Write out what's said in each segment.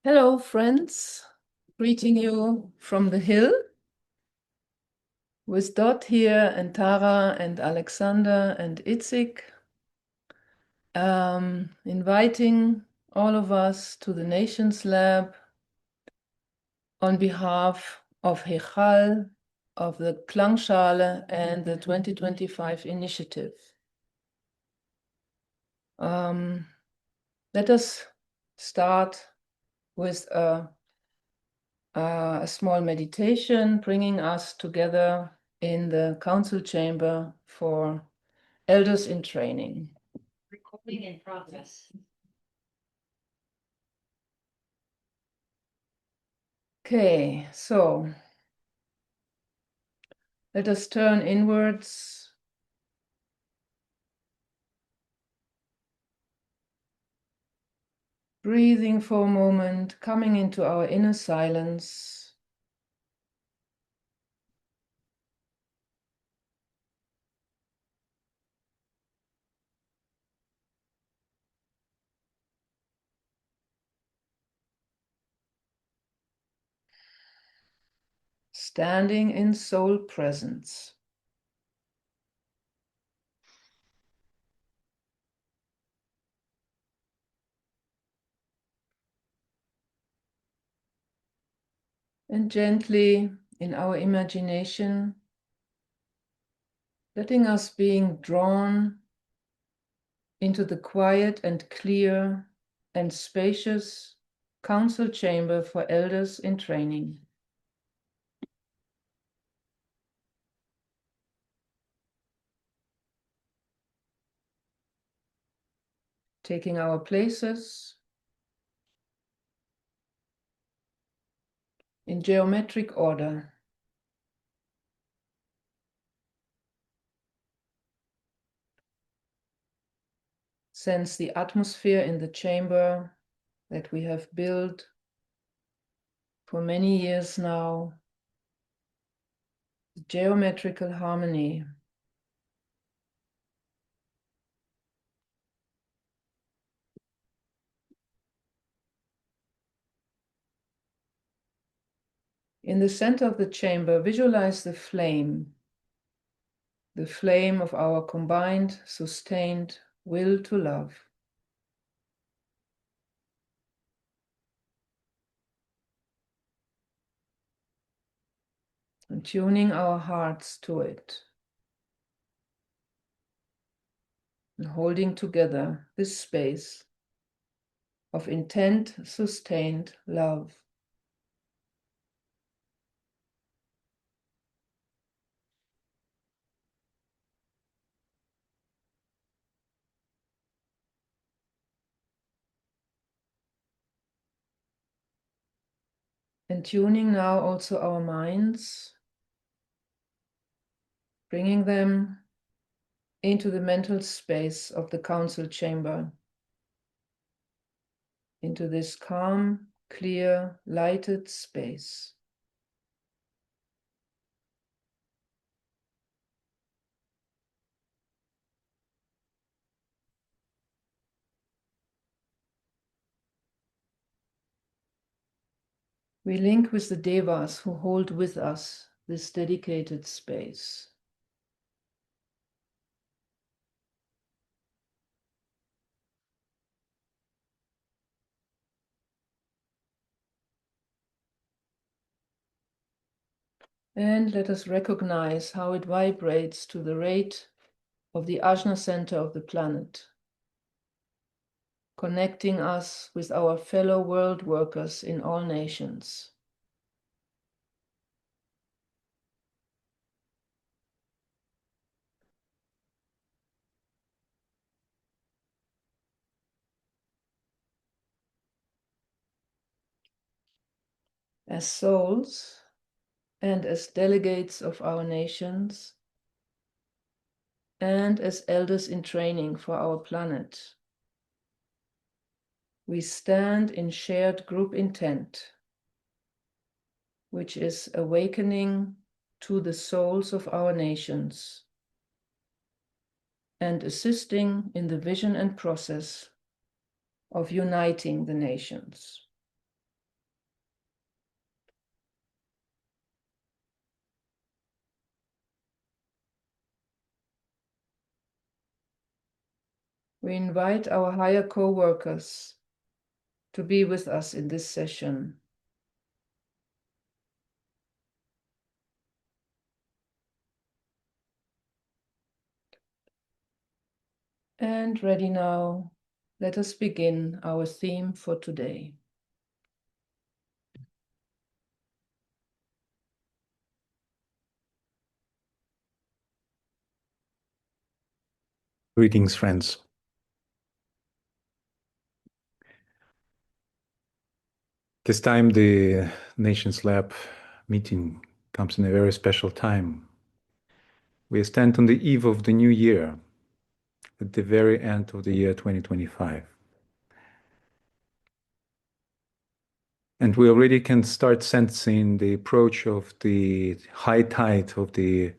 Hello, friends. Greeting you from the hill with Dot here and Tara and Alexander and Itzik, inviting all of us to the Nations Lab on behalf of Hechal, of the Klangschale and the 2025 initiative. Let us start with a small meditation, bringing us together in the council chamber for elders in training. Recording in progress. Okay, so let us turn inwards. Breathing for a moment, coming into our inner silence. Standing in soul presence. And gently, in our imagination, letting us being drawn into the quiet and clear and spacious council chamber for elders in training. Taking our places in geometric order. Sense the atmosphere in the chamber that we have built for many years now. Geometrical harmony. In the center of the chamber, visualize the flame of our combined, sustained will to love. And tuning our hearts to it. And holding together this space of intent, sustained love. And tuning now also our minds, bringing them into the mental space of the council chamber, into this calm, clear, lighted space. We link with the devas who hold with us this dedicated space. And let us recognize how it vibrates to the rate of the Ajna center of the planet, connecting us with our fellow world workers in all nations. As souls and as delegates of our nations and as elders in training for our planet, we stand in shared group intent, which is awakening to the souls of our nations, and assisting in the vision and process of uniting the nations. We invite our higher co-workers to be with us in this session. And ready now, let us begin our theme for today. Greetings, friends. This time, the Nations Lab meeting comes in a very special time. We stand on the eve of the new year, at the very end of the year 2025. And we already can start sensing the approach of the high tide of the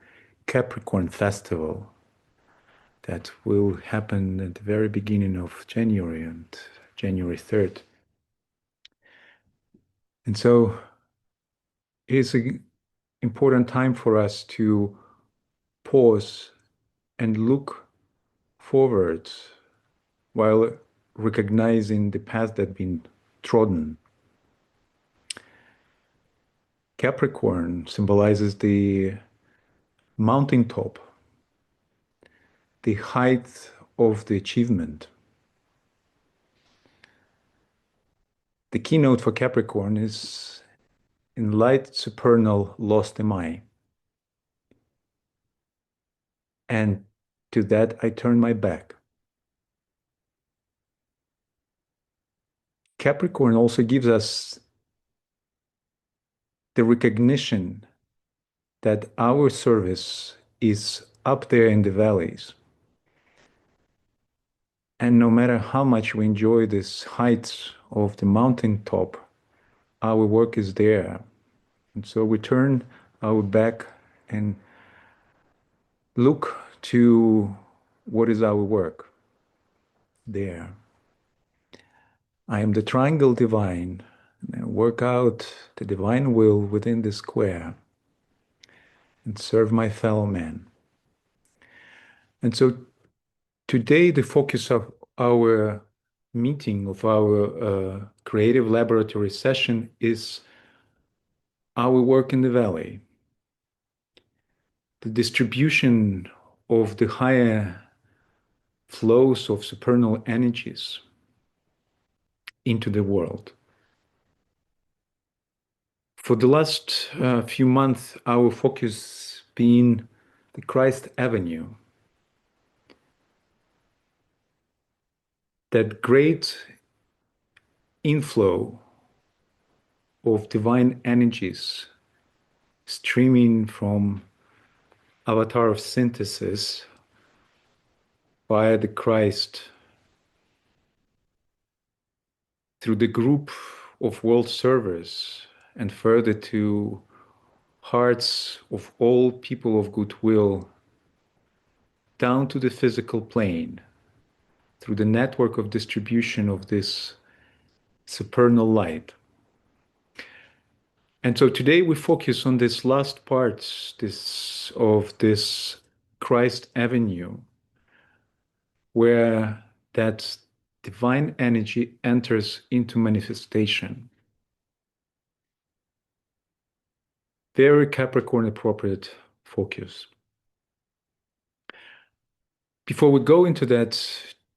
Capricorn Festival that will happen at the very beginning of January and January 3rd. And so it's an important time for us to pause and look forward while recognizing the path that's been trodden. Capricorn symbolizes the mountaintop, the height of the achievement. The keynote for Capricorn is "In light supernal lost am I." And to that I turn my back. Capricorn also gives us the recognition that our service is up there in the valleys. And no matter how much we enjoy this height of the mountaintop, our work is there. And so we turn our back and look to what is our work there. I am the triangle divine, and I work out the divine will within the square and serve my fellow man. And so today, the focus of our meeting, of our creative laboratory session, is our work in the valley, the distribution of the higher flows of supernal energies into the world. For the last few months, our focus been the Christ Avenue, that great inflow of divine energies streaming from avatar of synthesis via the Christ through the group of world servers and further to hearts of all people of goodwill down to the physical plane through the network of distribution of this supernal light. And so today we focus on this last part of this Christ Avenue, where that divine energy enters into manifestation. Very Capricorn appropriate focus. Before we go into that,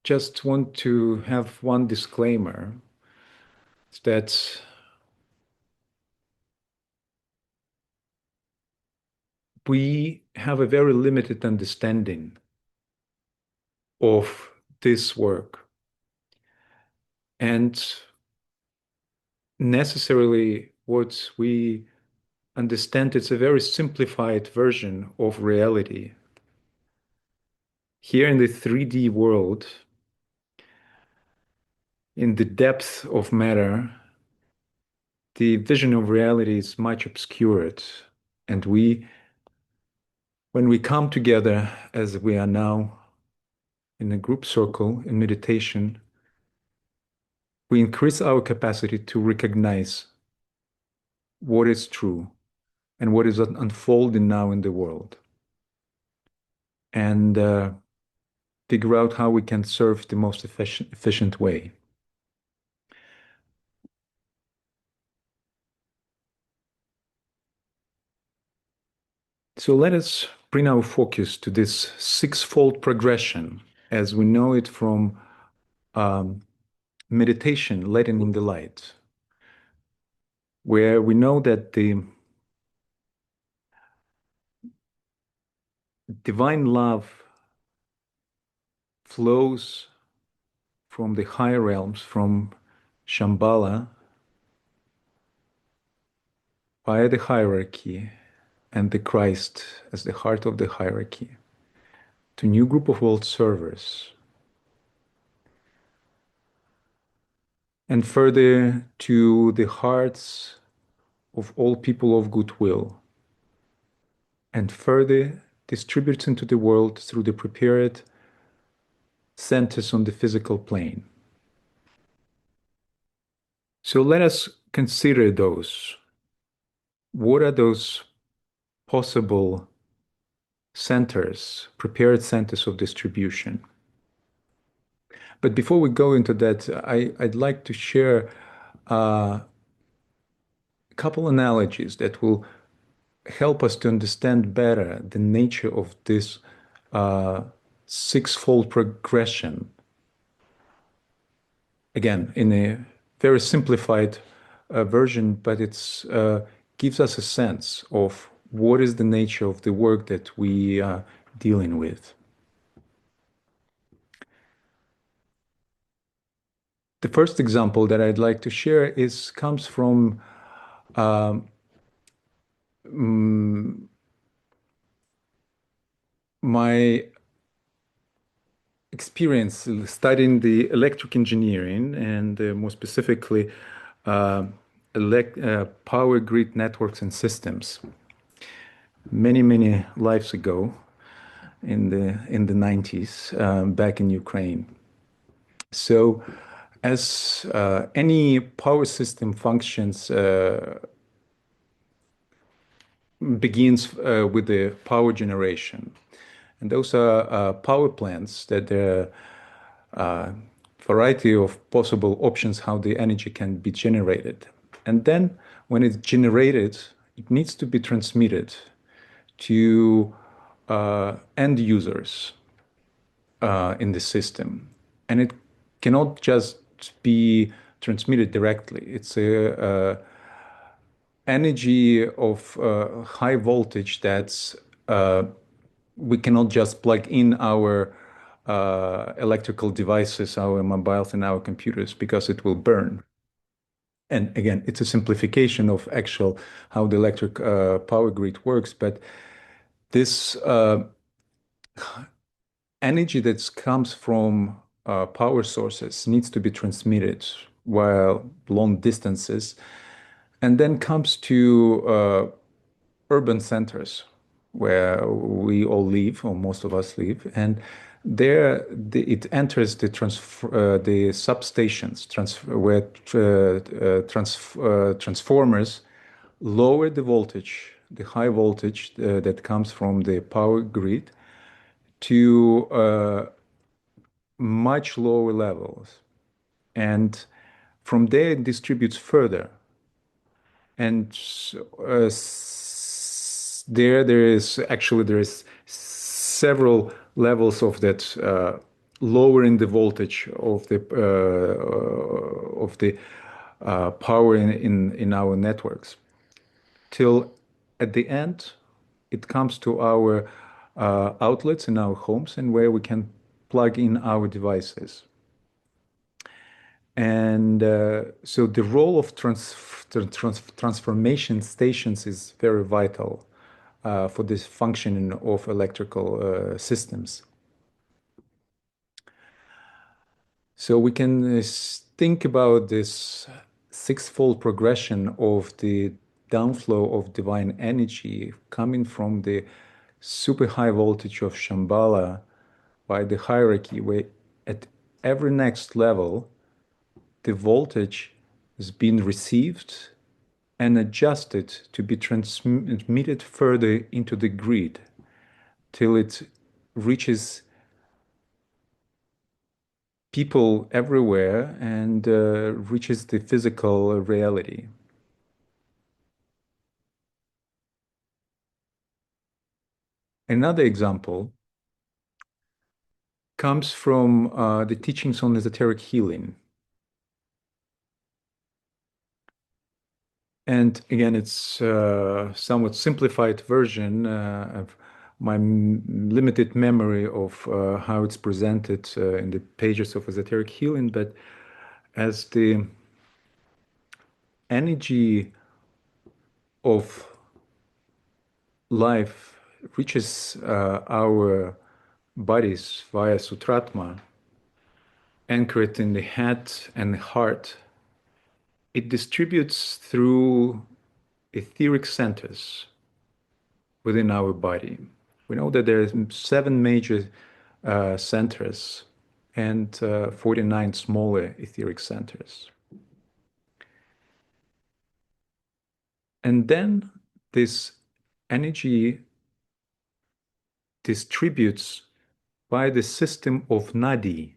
just want to have one disclaimer. It's that we have a very limited understanding of this work. And necessarily what we understand, it's a very simplified version of reality. Here in the 3D world, in the depth of matter, the vision of reality is much obscured. And when we come together as we are now in a group circle in meditation, we increase our capacity to recognize what is true and what is unfolding now in the world, and figure out how we can serve the most efficient way. So let us bring our focus to this sixfold progression as we know it from meditation, letting in the light, where we know that the divine love flows from the higher realms, from Shambhala, via the hierarchy, and the Christ as the heart of the hierarchy, to new group of world servers, and further to the hearts of all people of goodwill, and further distributes into the world through the prepared centers on the physical plane. So let us consider those. What are those possible centers, prepared centers of distribution? But before we go into that, I'd like to share a couple analogies that will help us to understand better the nature of this sixfold progression. Again, in a very simplified version, but it gives us a sense of what is the nature of the work that we are dealing with. The first example that I'd like to share comes from my experience studying the electric engineering and more specifically power grid networks and systems many lives ago in the 90s back in Ukraine. So as any power system functions begins with the power generation. And those are power plants that there are a variety of possible options how the energy can be generated. And then when it's generated, it needs to be transmitted to end users in the system. And it cannot just be transmitted directly. It's a energy of high voltage that's we cannot just plug in our electrical devices, our mobiles and our computers, because it will burn. And again, it's a simplification of actual how the electric power grid works, but this energy that comes from power sources needs to be transmitted while long distances, and then comes to urban centers where we all live, or most of us live, and there it enters the substations where transformers lower the voltage, the high voltage that comes from the power grid to much lower levels, and from there it distributes further. And there is several levels of that lowering the voltage of the power in our networks, till at the end it comes to our outlets in our homes and where we can plug in our devices. And so the role of transformation stations is very vital for this functioning of electrical systems. So we can think about this sixfold progression of the downflow of divine energy coming from the super high voltage of Shambhala by the hierarchy, where at every next level, the voltage is being received and adjusted to be transmitted further into the grid till it reaches people everywhere and reaches the physical reality. Another example comes from the teachings on esoteric healing. And again, it's a somewhat simplified version of my limited memory of how it's presented in the pages of esoteric healing. But as the energy of life reaches our bodies via Sutratma, anchored in the head and the heart, it distributes through etheric centers within our body. We know that there are 7 major centers and 49 smaller etheric centers. And then this energy distributes by the system of nadi,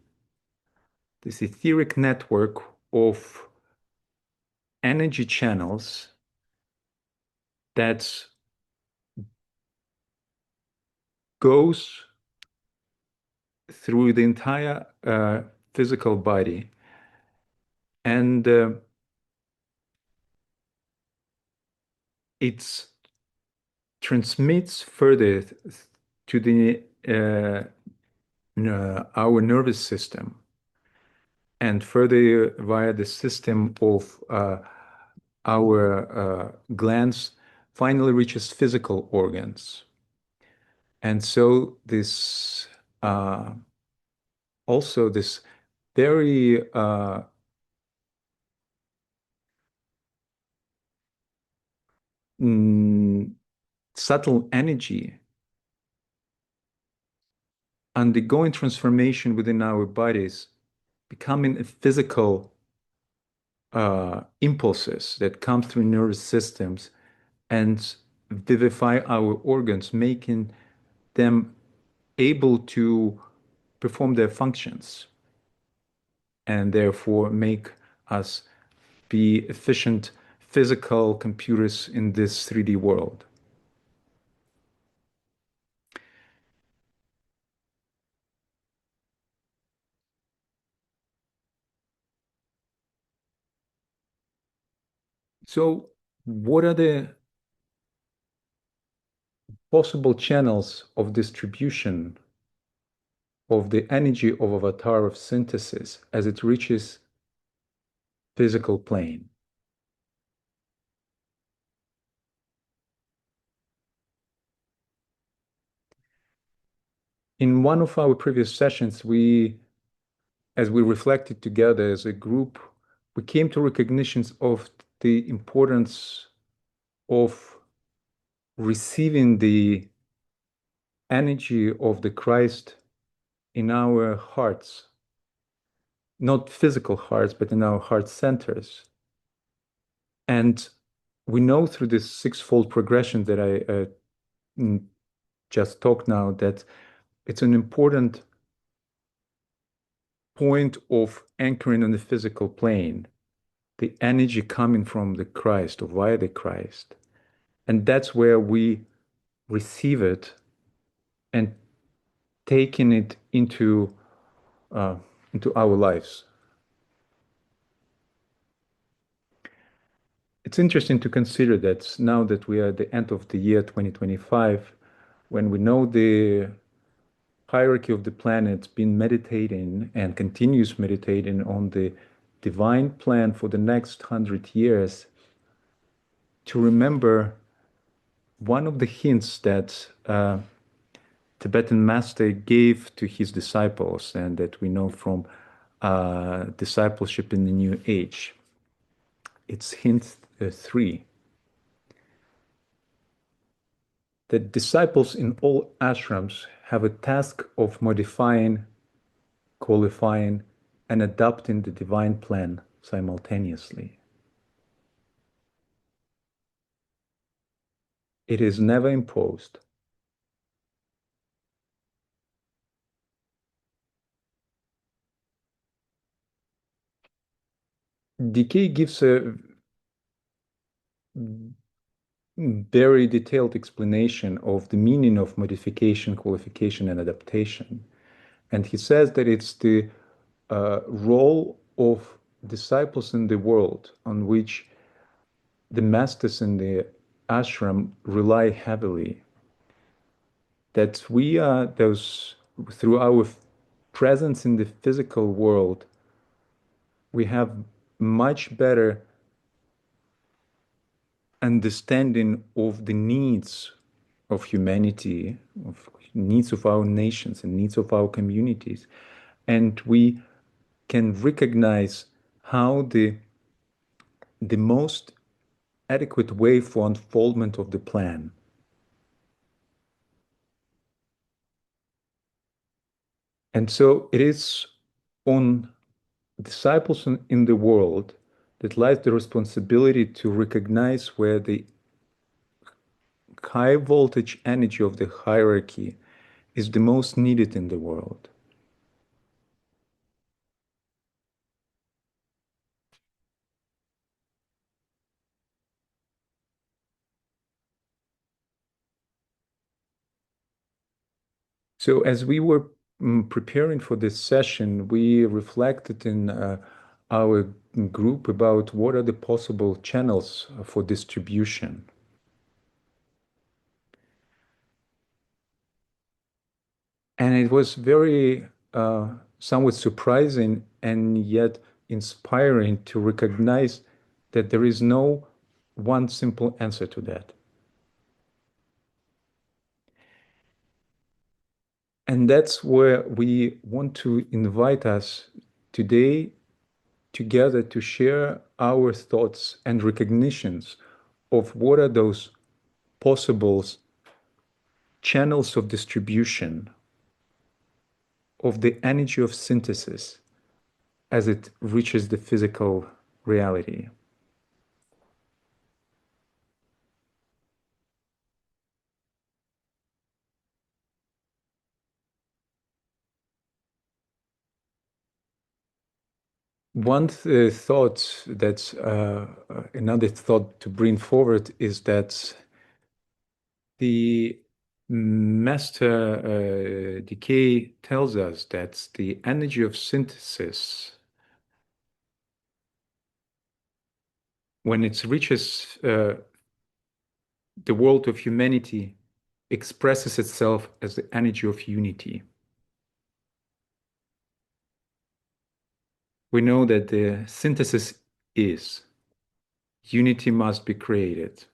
this etheric network of energy channels that goes through the entire physical body, and it transmits further to the our nervous system, and further via the system of our glands, finally reaches physical organs. And so this also this very subtle energy undergoing transformation within our bodies, becoming physical impulses that come through nervous systems and vivify our organs, making them able to perform their functions and therefore make us be efficient physical computers in this 3D world. So, what are the possible channels of distribution of the energy of avatar of synthesis as it reaches physical plane? In one of our previous sessions, as we reflected together as a group, we came to recognitions of the importance of receiving the energy of the Christ in our hearts, not physical hearts, but in our heart centers. And we know through this sixfold progression that I just talked now that it's an important point of anchoring on the physical plane, the energy coming from the Christ or via the Christ. And that's where we receive it and taking it into our lives. It's interesting to consider that now that we are at the end of the year 2025, when we know the hierarchy of the planets been meditating and continues meditating on the divine plan for the next 100 years, to remember one of the hints that Tibetan master gave to his disciples, and that we know from discipleship in the New Age. It's hint 3. That disciples in all ashrams have a task of modifying, qualifying, and adapting the divine plan simultaneously. It is never imposed. Decay gives a very detailed explanation of the meaning of modification, qualification, and adaptation. And he says that it's the role of disciples in the world on which the masters in the ashram rely heavily. That we are those, through our presence in the physical world, we have much better understanding of the needs of humanity, of needs of our nations and needs of our communities. And we can recognize how the most adequate way for unfoldment of the plan. And so it is on disciples in the world that lies the responsibility to recognize where the high voltage energy of the hierarchy is the most needed in the world. So as we were preparing for this session, we reflected in our group about what are the possible channels for distribution. And it was very somewhat surprising and yet inspiring to recognize that there is no one simple answer to that. And that's where we want to invite us today together to share our thoughts and recognitions of what are those possible channels of distribution of the energy of synthesis as it reaches the physical reality. One thought that's another thought to bring forward is that the master decay tells us that the energy of synthesis, when it reaches the world of humanity, expresses itself as the energy of unity. We know that the synthesis is. Unity must be created.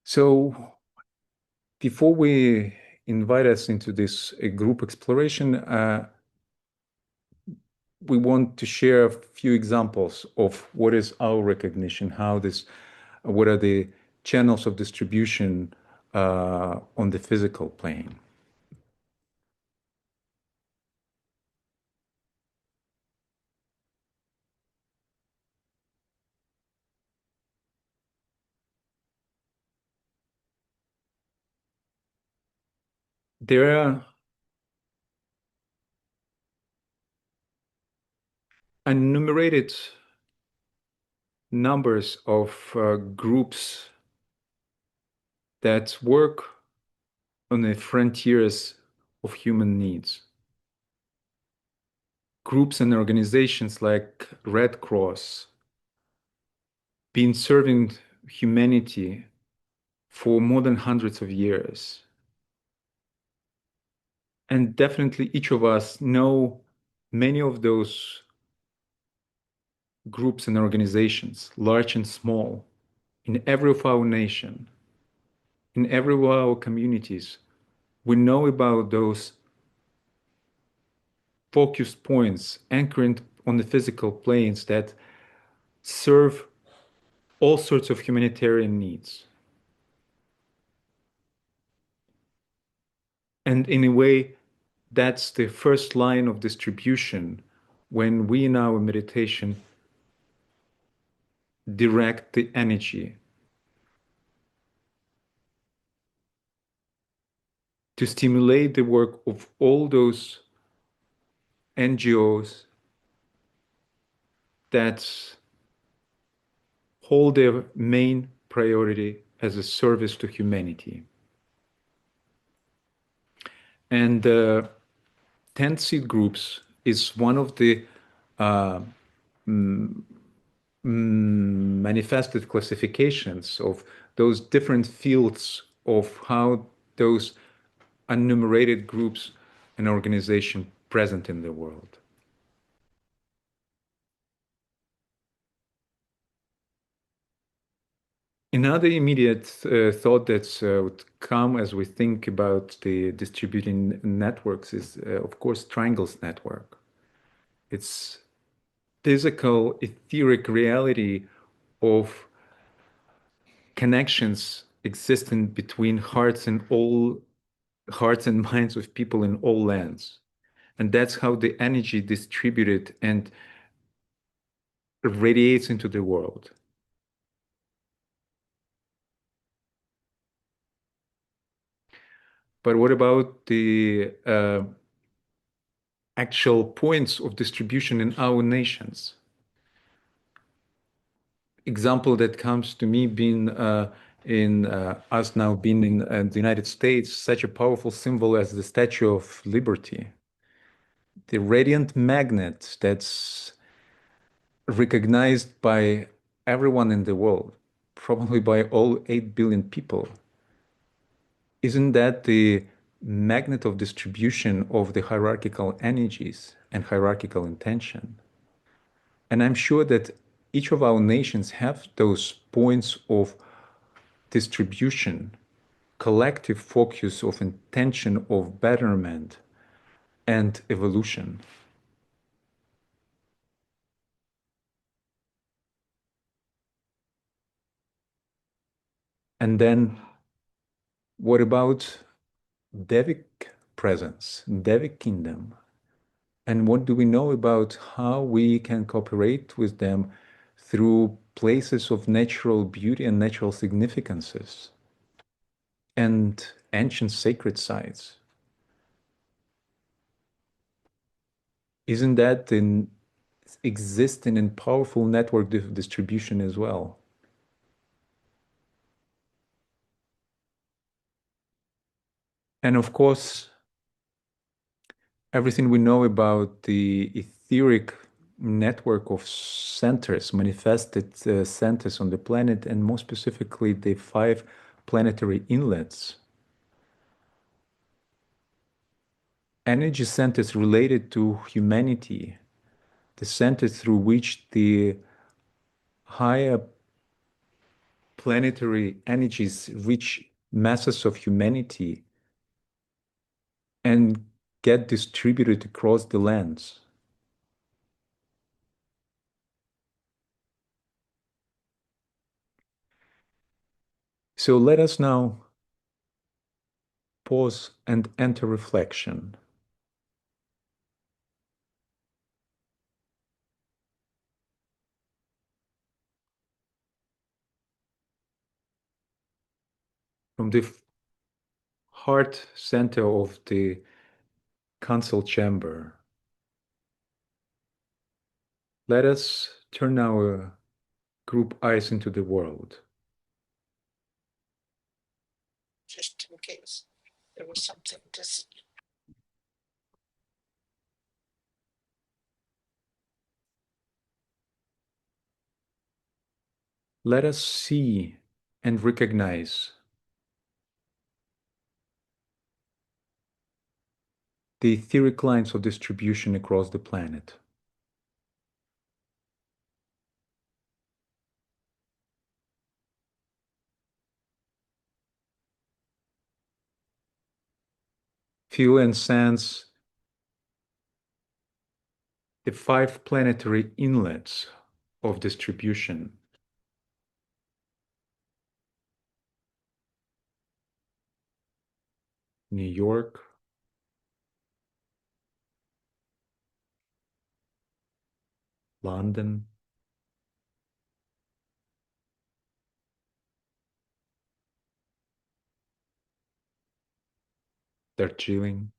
So before we invite us into this group exploration, we want to share a few examples of what is our recognition, what are the channels of distribution on the physical plane. There are enumerated numbers of groups that work on the frontiers of human needs. Groups and organizations like Red Cross been serving humanity for more than hundreds of years. And definitely each of us know many of those groups and organizations, large and small, in every of our nation, in every of our communities. We know about those focus points anchoring on the physical planes that serve all sorts of humanitarian needs. And in a way, that's the first line of distribution when we in our meditation direct the energy to stimulate the work of all those NGOs that hold their main priority as a service to humanity. And 10 seed groups is one of the uh, manifested classifications of those different fields of how those enumerated groups and organization present in the world. Another immediate thought that would come as we think about the distributing networks is, of course, Triangle's network. It's physical, etheric reality of connections existing between hearts and minds of people in all lands. And that's how the energy distributed and radiates into the world. But what about the actual points of distribution in our nations? Example that comes to me being in us now being in the United States, such a powerful symbol as the Statue of Liberty, the radiant magnet that's recognized by everyone in the world, probably by all 8 billion people. Isn't that the magnet of distribution of the hierarchical energies and hierarchical intention? And I'm sure that each of our nations have those points of distribution, collective focus of intention of betterment and evolution. And then what about Devic presence, Devic kingdom? And what do we know about how we can cooperate with them through places of natural beauty and natural significances and ancient sacred sites? Isn't that an existing and powerful network distribution as well? And of course, everything we know about the etheric network of centers, manifested centers on the planet, and more specifically, the 5 planetary inlets. Energy centers related to humanity, the centers through which the higher planetary energies reach masses of humanity and get distributed across the lands. So let us now pause and enter reflection. From the heart center of the council chamber, let us turn our group eyes into the world. Just in case there was something to see. Let us see and recognize the etheric lines of distribution across the planet. Feel and sense the 5 planetary inlets of distribution. New York, London, Darjeeling,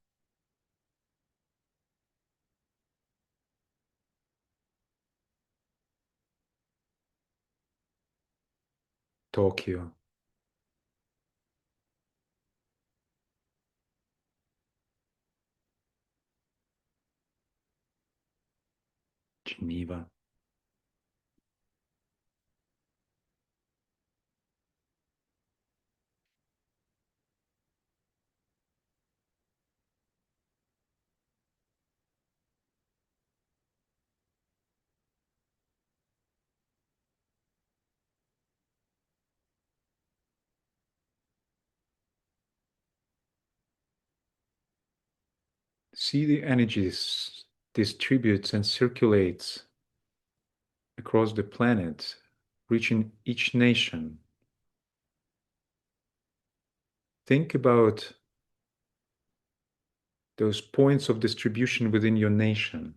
Tokyo, Geneva, see the energies distributes and circulates across the planet, reaching each nation. Think about those points of distribution within your nation.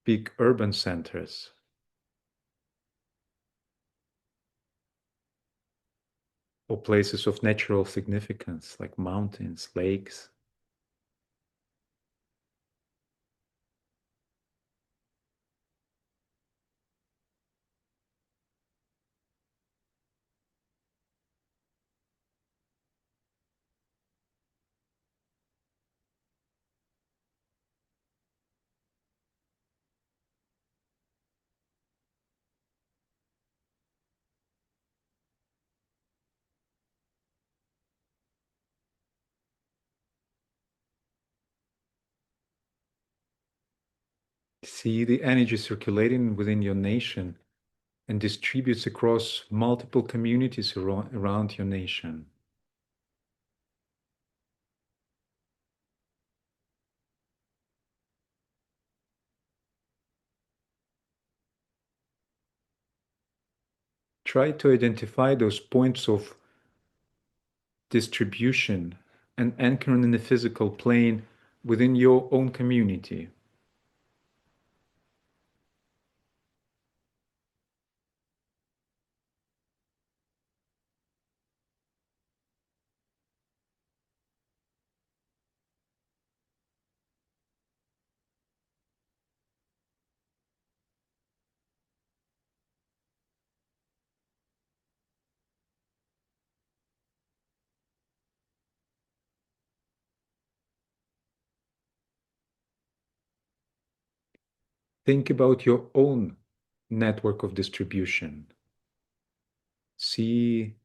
Big urban centers, or places of natural significance like mountains, lakes. See the energy circulating within your nation and distributes across multiple communities around your nation. Try to identify those points of distribution and anchoring in the physical plane within your own community. Think about your own network of distribution. See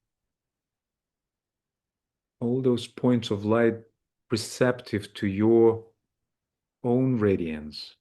all those points of light receptive to your own radiance.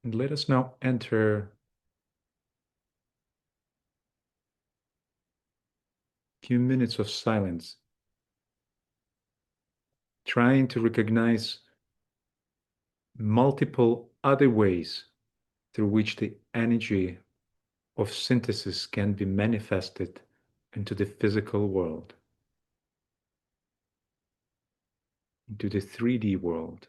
And let us now enter a few minutes of silence, trying to recognize multiple other ways through which the energy of synthesis can be manifested into the physical world, into the 3D world.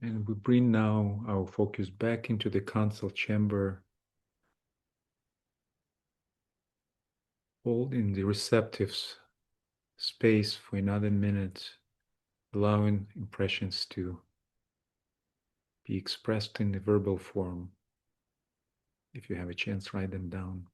And we bring now our focus back into the council chamber, holding the receptive space for another minute, allowing impressions to be expressed in the verbal form. If you have a chance, write them down.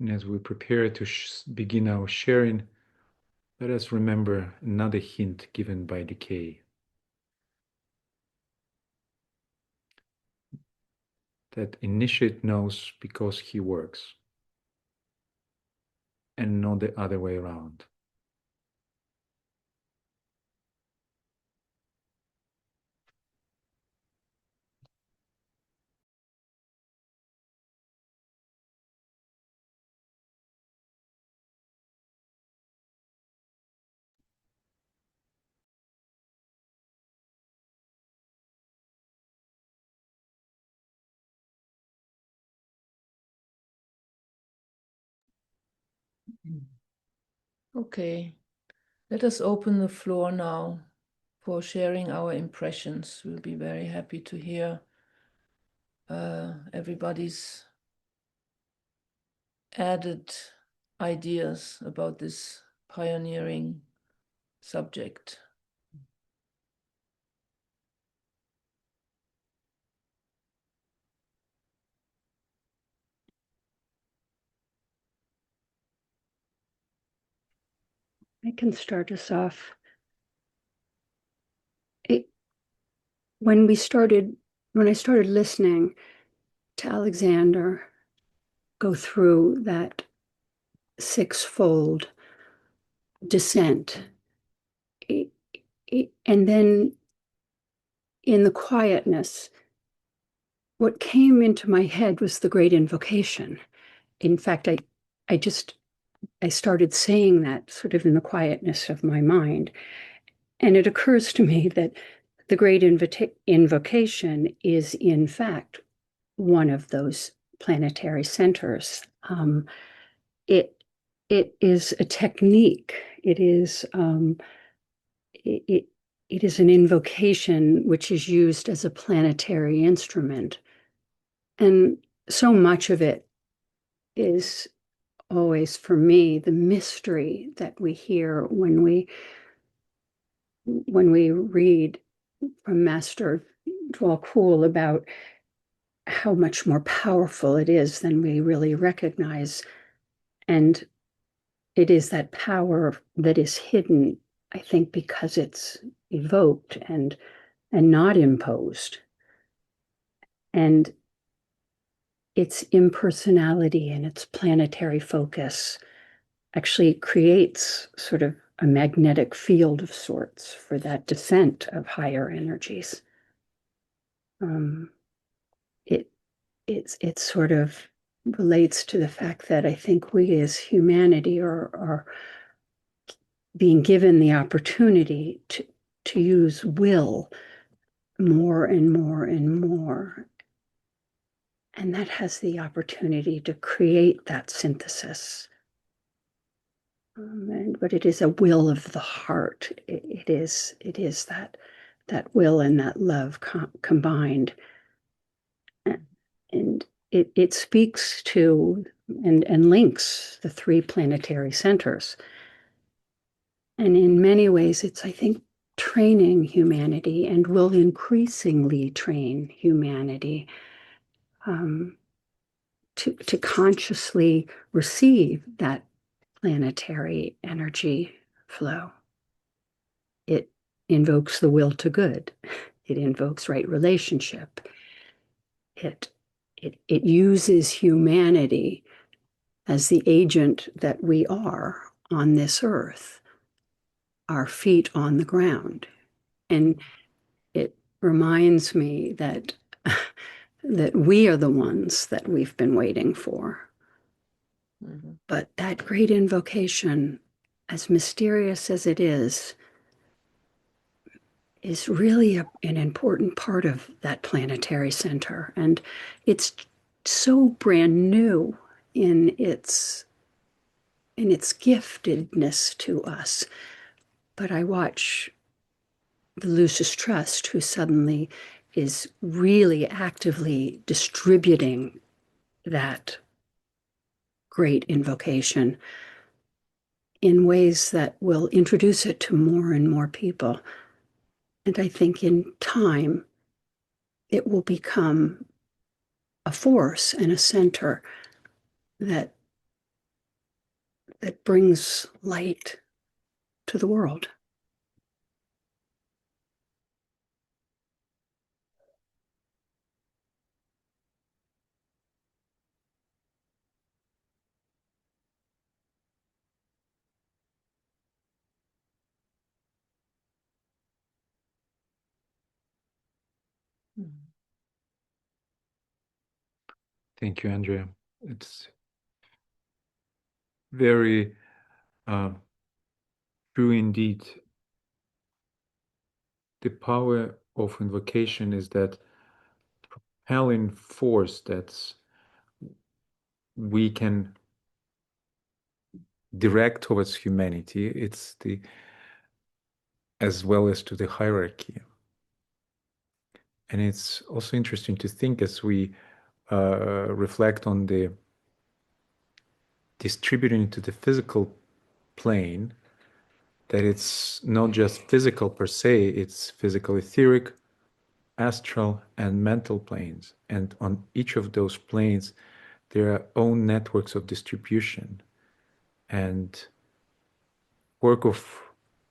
And as we prepare to begin our sharing, let us remember another hint given by decay. That initiate knows because he works, and not the other way around. Okay, let us open the floor now for sharing our impressions. We'll be very happy to hear everybody's added ideas about this pioneering subject. I can start us off. When I started listening to Alexander go through that sixfold descent, and then in the quietness, what came into my head was the great invocation. In fact, I started saying that sort of in the quietness of my mind. And it occurs to me that the great invocation is, in fact, one of those planetary centers. It is a technique. It is an invocation which is used as a planetary instrument, and so much of it is always, for me, the mystery that we hear when we read from Master Dwalkul about how much more powerful it is than we really recognize. And it is that power that is hidden, I think, because it's evoked and not imposed. And its impersonality and its planetary focus actually creates sort of a magnetic field of sorts for that descent of higher energies. It sort of relates to the fact that I think we as humanity are being given the opportunity to use will more and more and more. And that has the opportunity to create that synthesis. But it is a will of the heart. It is that will and that love combined. And it speaks to and links the three planetary centers. And in many ways, it's, I think, training humanity and will increasingly train humanity to consciously receive that planetary energy flow. It invokes the will to good. It invokes right relationship. It uses humanity as the agent that we are on this earth, our feet on the ground. And it reminds me that that we are the ones that we've been waiting for. But that great invocation, as mysterious as it is really an important part of that planetary center. And it's so brand new in its giftedness to us. But I watch the Lucis Trust, who suddenly is really actively distributing that great invocation in ways that will introduce it to more and more people. And I think in time, it will become a force and a center that brings light to the world. Thank you, Andrea. It's very true indeed. The power of invocation is that propelling force that we can direct towards humanity. It's the, as well as to the hierarchy. And it's also interesting to think as we reflect on the distributing into the physical plane, that it's not just physical per se, it's physical etheric, astral, and mental planes. And on each of those planes, there are own networks of distribution. And work of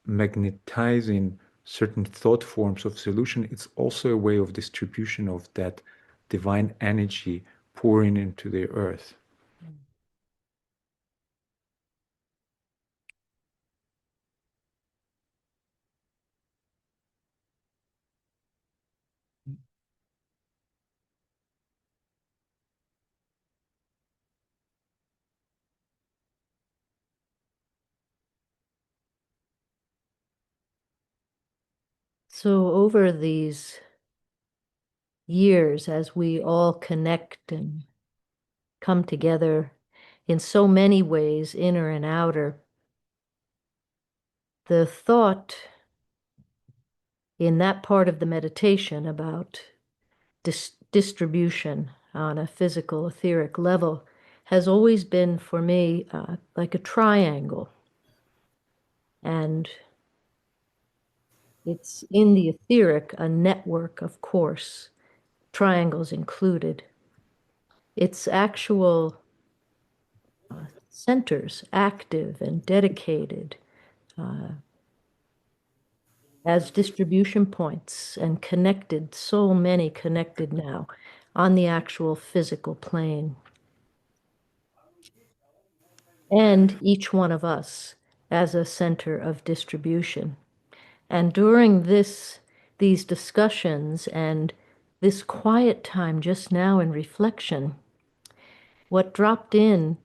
magnetizing certain thought forms of solution, it's also a way of distribution of that divine energy pouring into the earth. So over these years, as we all connect and come together in so many ways, inner and outer, the thought in that part of the meditation about distribution on a physical, etheric level has always been for me like a triangle. And it's in the etheric, a network, of course, triangles included. It's actual centers, active and dedicated as distribution points and connected, so many connected now on the actual physical plane. And each one of us as a center of distribution. And during these discussions and this quiet time just now in reflection, what dropped in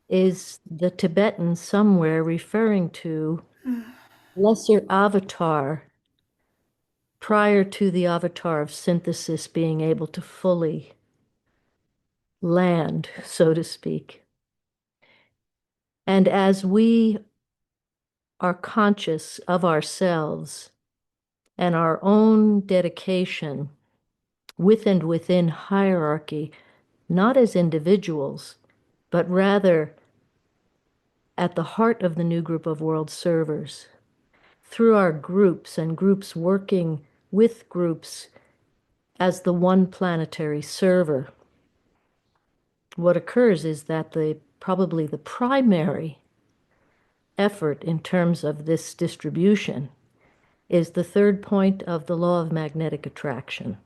is the Tibetan somewhere referring to lesser avatar prior to the avatar of synthesis being able to fully land, so to speak. And as we are conscious of ourselves and our own dedication with and within hierarchy, not as individuals, but rather at the heart of the new group of world servers, through our groups and groups working with groups as the one planetary server, what occurs is that the probably the primary effort in terms of this distribution is the third point of the law of magnetic attraction,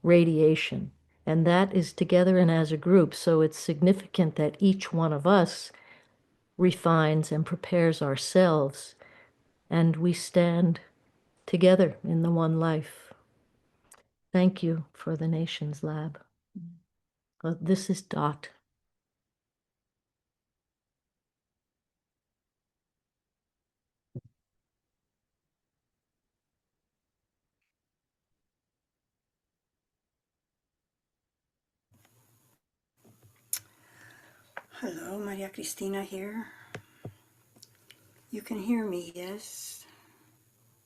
radiation. And that is together and as a group. So it's significant that each one of us refines and prepares ourselves, and we stand together in the one life. Thank you for the Nations Lab. This is Dot. Hello, Maria Cristina here. You can hear me, yes?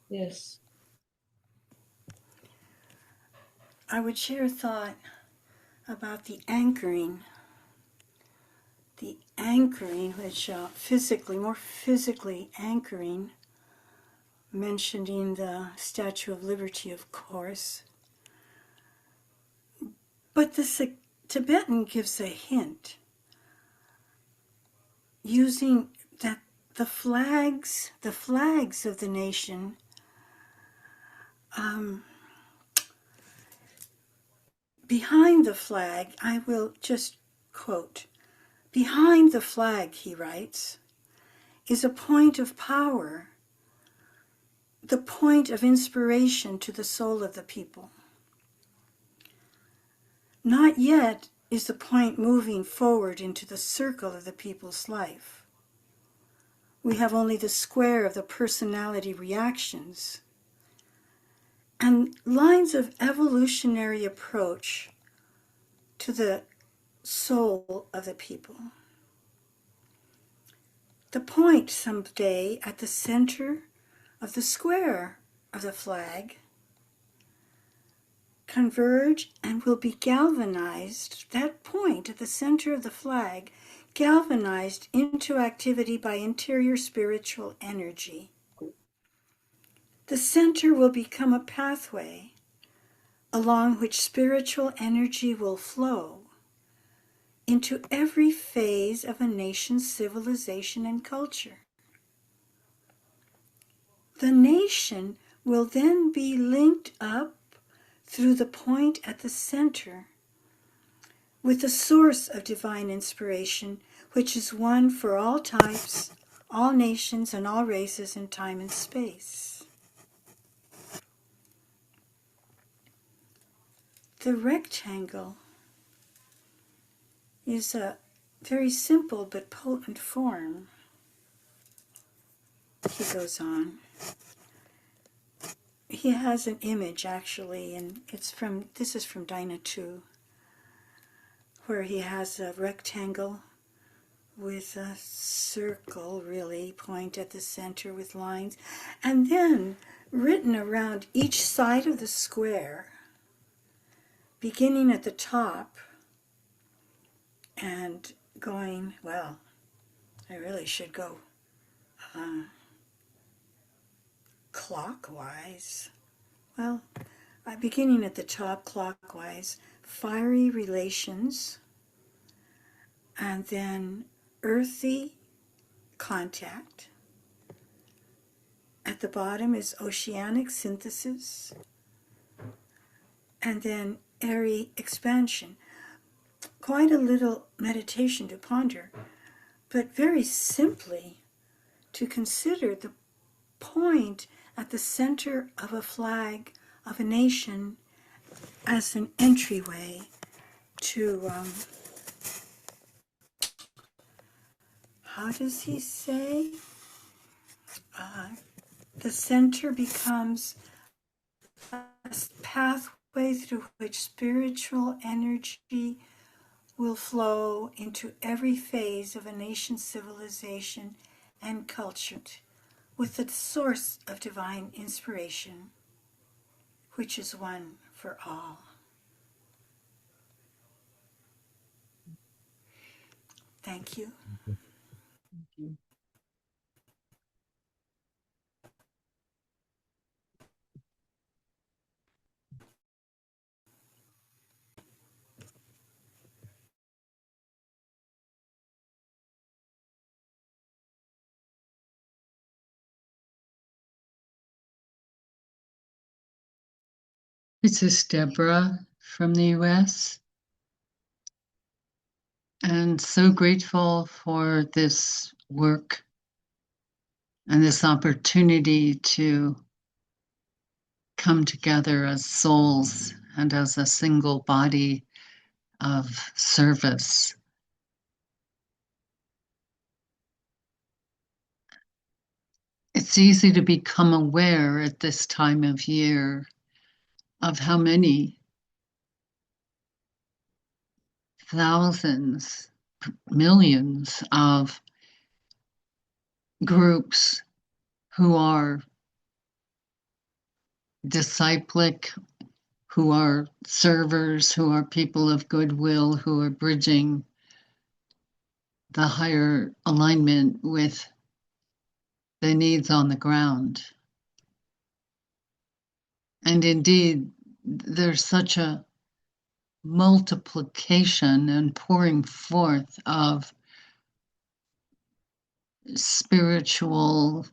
Yes. I would share a thought about the anchoring, which more physically anchoring, mentioning the Statue of Liberty, of course. But the Tibetan gives a hint, using that the flags of the nation behind the flag, I will just quote, behind the flag, he writes, is a point of power, the point of inspiration to the soul of the people. Not yet is the point moving forward into the circle of the people's life. We have only the square of the personality reactions and lines of evolutionary approach to the soul of the people. The point someday at the center of the square of the flag converge and will be galvanized, that point at the center of the flag, galvanized into activity by interior spiritual energy. The center will become a pathway along which spiritual energy will flow into every phase of a nation's civilization and culture. The nation will then be linked up through the point at the center with the source of divine inspiration, which is one for all types, all nations, and all races in time and space. The rectangle is a very simple but potent form. He goes on. He has an image, actually, and this is from Dinah 2, where he has a rectangle with a circle, really, point at the center with lines, and then written around each side of the square, beginning at the top and going, well, I really should go clockwise. Well, beginning at the top clockwise, fiery relations, and then earthy contact. At the bottom is oceanic synthesis, and then airy expansion. Quite a little meditation to ponder, but very simply to consider the point at the center of a flag of a nation as an entryway to, how does he say? The center becomes a pathway through which spiritual energy will flow into every phase of a nation's civilization and culture with the source of divine inspiration, which is one for all. Thank you. Thank you. This is Deborah from the US, and so grateful for this work and this opportunity to come together as souls and as a single body of service. It's easy to become aware at this time of year of how many thousands, millions of groups who are disciplic, who are servers, who are people of goodwill, who are bridging the higher alignment with the needs on the ground. And indeed, there's such a multiplication and pouring forth of spiritual,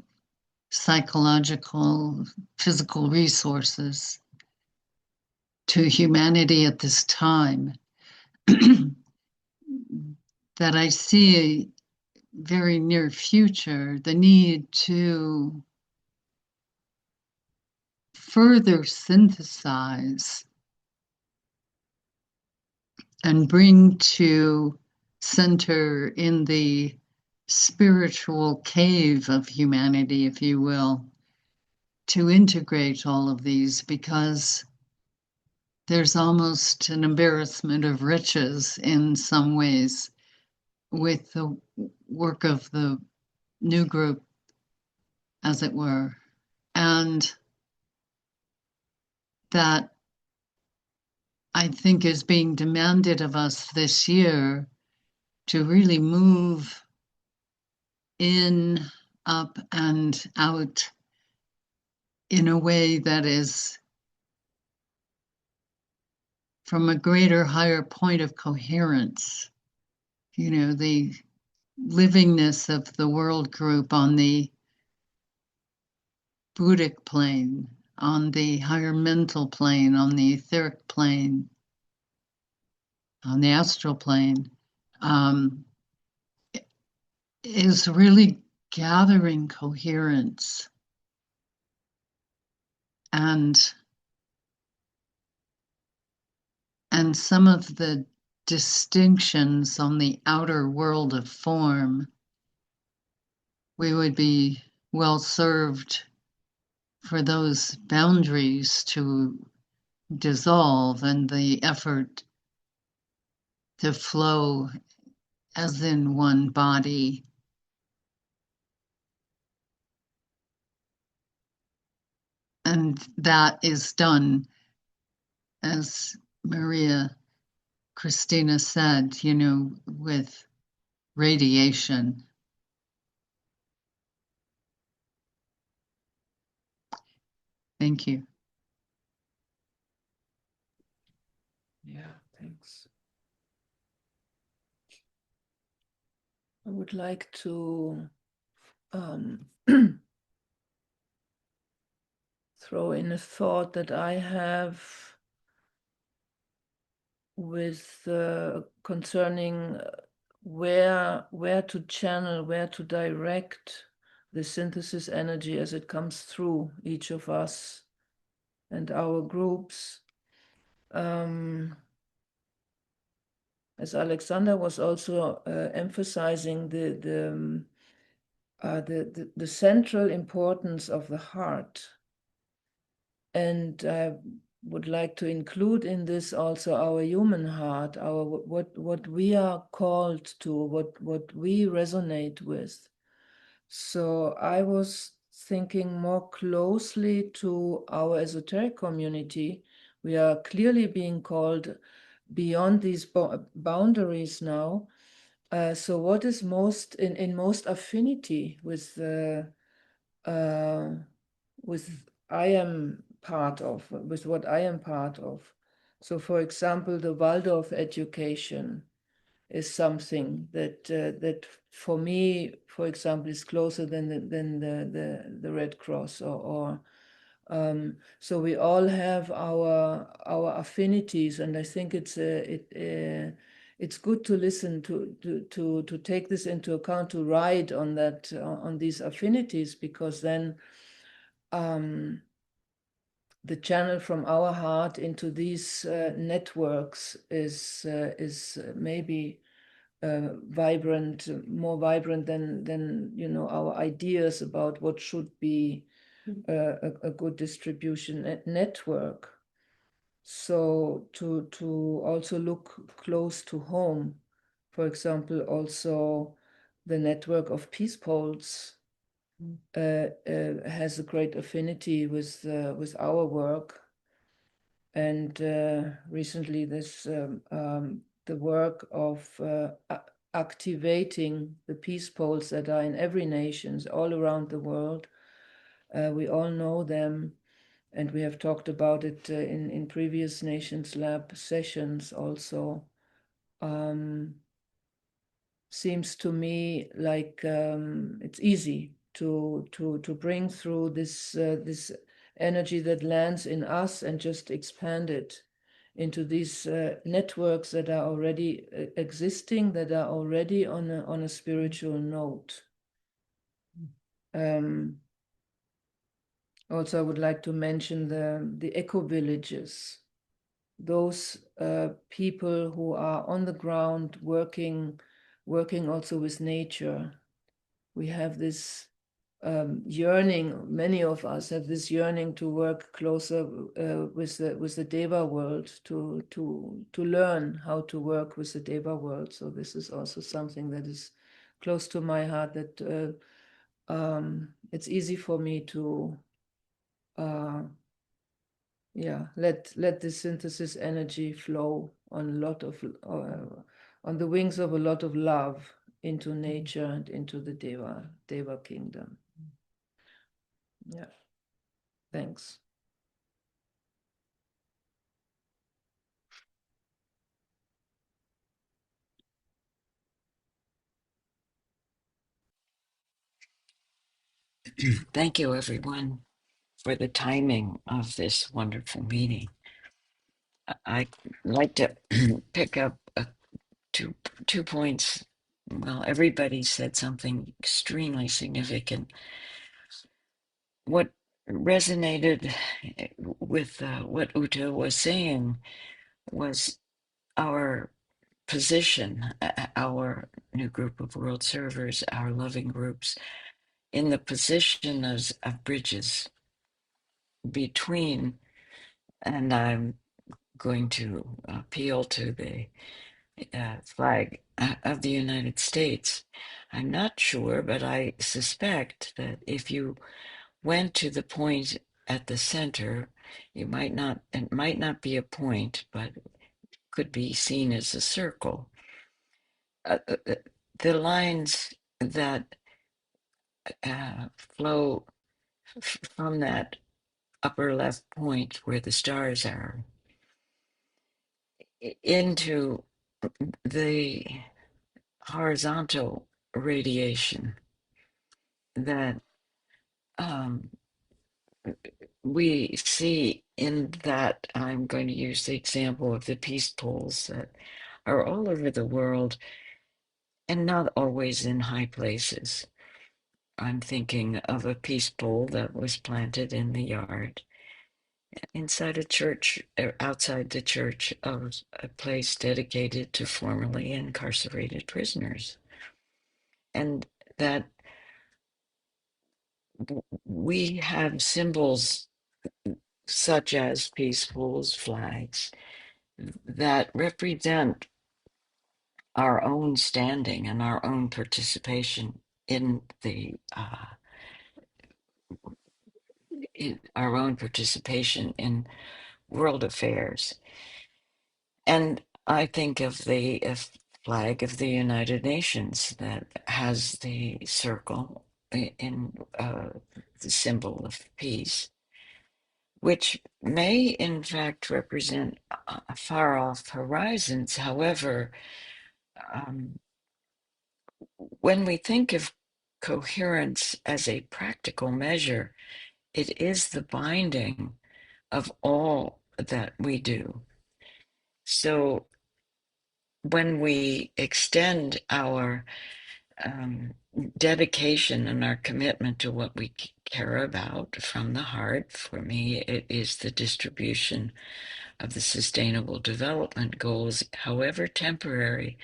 psychological, physical resources to humanity at this time that I see very near future the need to further synthesize and bring to center in the spiritual cave of humanity, if you will, to integrate all of these, because there's almost an embarrassment of riches in some ways with the work of the new group, as it were, and that I think is being demanded of us this year to really move in, up, and out in a way that is from a greater, higher point of coherence. You know, the livingness of the world group on the Buddhic plane, on the higher mental plane, on the etheric plane, on the astral plane, is really gathering coherence. And some of the distinctions on the outer world of form, we would be well served for those boundaries to dissolve and the effort to flow as in one body. And that is done, as Maria Christina said, you know, with radiation. Thank you. Yeah, thanks. I would like to throw in a thought that I have with concerning where to channel, where to direct the synthesis energy as it comes through each of us and our groups. As Alexander was also emphasizing the central importance of the heart. And I would like to include in this also our human heart, our what we are called to, what we resonate with. So I was thinking more closely to our esoteric community. We are clearly being called beyond these boundaries now. So what is most in most affinity with I am part of, with what I am part of. So for example, the Waldorf education is something that that for me, for example, is closer than the Red Cross or So we all have our affinities, and I think it's good to listen to take this into account, to ride on that on these affinities, because then the channel from our heart into these networks is maybe vibrant, more vibrant than our ideas about what should be a good distribution network. So to also look close to home, for example, also the network of peace poles has a great affinity with our work. And recently the work of activating the peace poles that are in every nation all around the world. We all know them, and we have talked about it in previous Nations Lab sessions also. Seems to me like it's easy to bring through this energy that lands in us and just expand it into these networks that are already existing, that are already on a spiritual note. Also, I would like to mention the eco villages, those people who are on the ground working also with nature. We have this yearning, many of us have this yearning to work closer with the Deva world, to learn how to work with the Deva world. So this is also something that is close to my heart, that it's easy for me to let the synthesis energy flow on a lot of on the wings of a lot of love into nature and into the Deva kingdom. Yeah, thanks. Thank you, everyone, for the timing of this wonderful meeting. I'd like to pick up two points. Well, everybody said something extremely significant. What resonated with what Uta was saying was our position, our new group of world servers, our loving groups, in the position of bridges between, and I'm going to appeal to the flag of the United States. I'm not sure, but I suspect that if you went to the point at the center, it might not be a point, but could be seen as a circle. The lines that flow from that upper left point where the stars are into the horizontal radiation that we see in that. I'm going to use the example of the peace poles that are all over the world and not always in high places. I'm thinking of a peace pole that was planted in the yard inside a church, or outside the church, of a place dedicated to formerly incarcerated prisoners. And that we have symbols such as peace poles, flags, that represent our own standing and our own participation in our own participation in world affairs. And I think of the flag of the United Nations that has the circle in the symbol of peace, which may in fact represent far off horizons. However, when we think of coherence as a practical measure, it is the binding of all that we do. So when we extend our dedication and our commitment to what we care about from the heart, for me, it is the distribution of the Sustainable Development Goals, however temporary.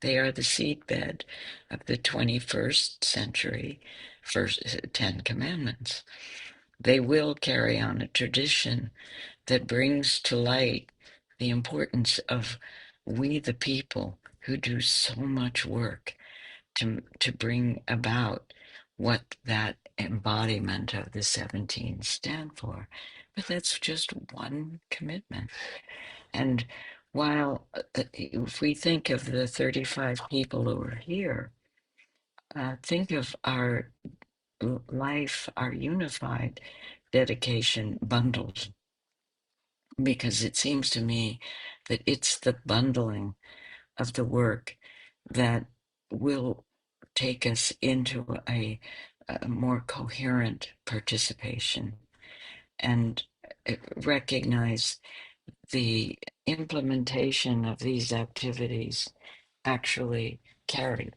They are the seedbed of the 21st century first 10 commandments. They will carry on a tradition that brings to light the importance of we the people who do so much work to bring about what that embodiment of the 17 stand for. But that's just one commitment. And while if we think of the 35 people who are here, think of our life, our unified dedication bundled, because it seems to me that it's the bundling of the work that will take us into a more coherent participation and recognize the implementation of these activities actually carry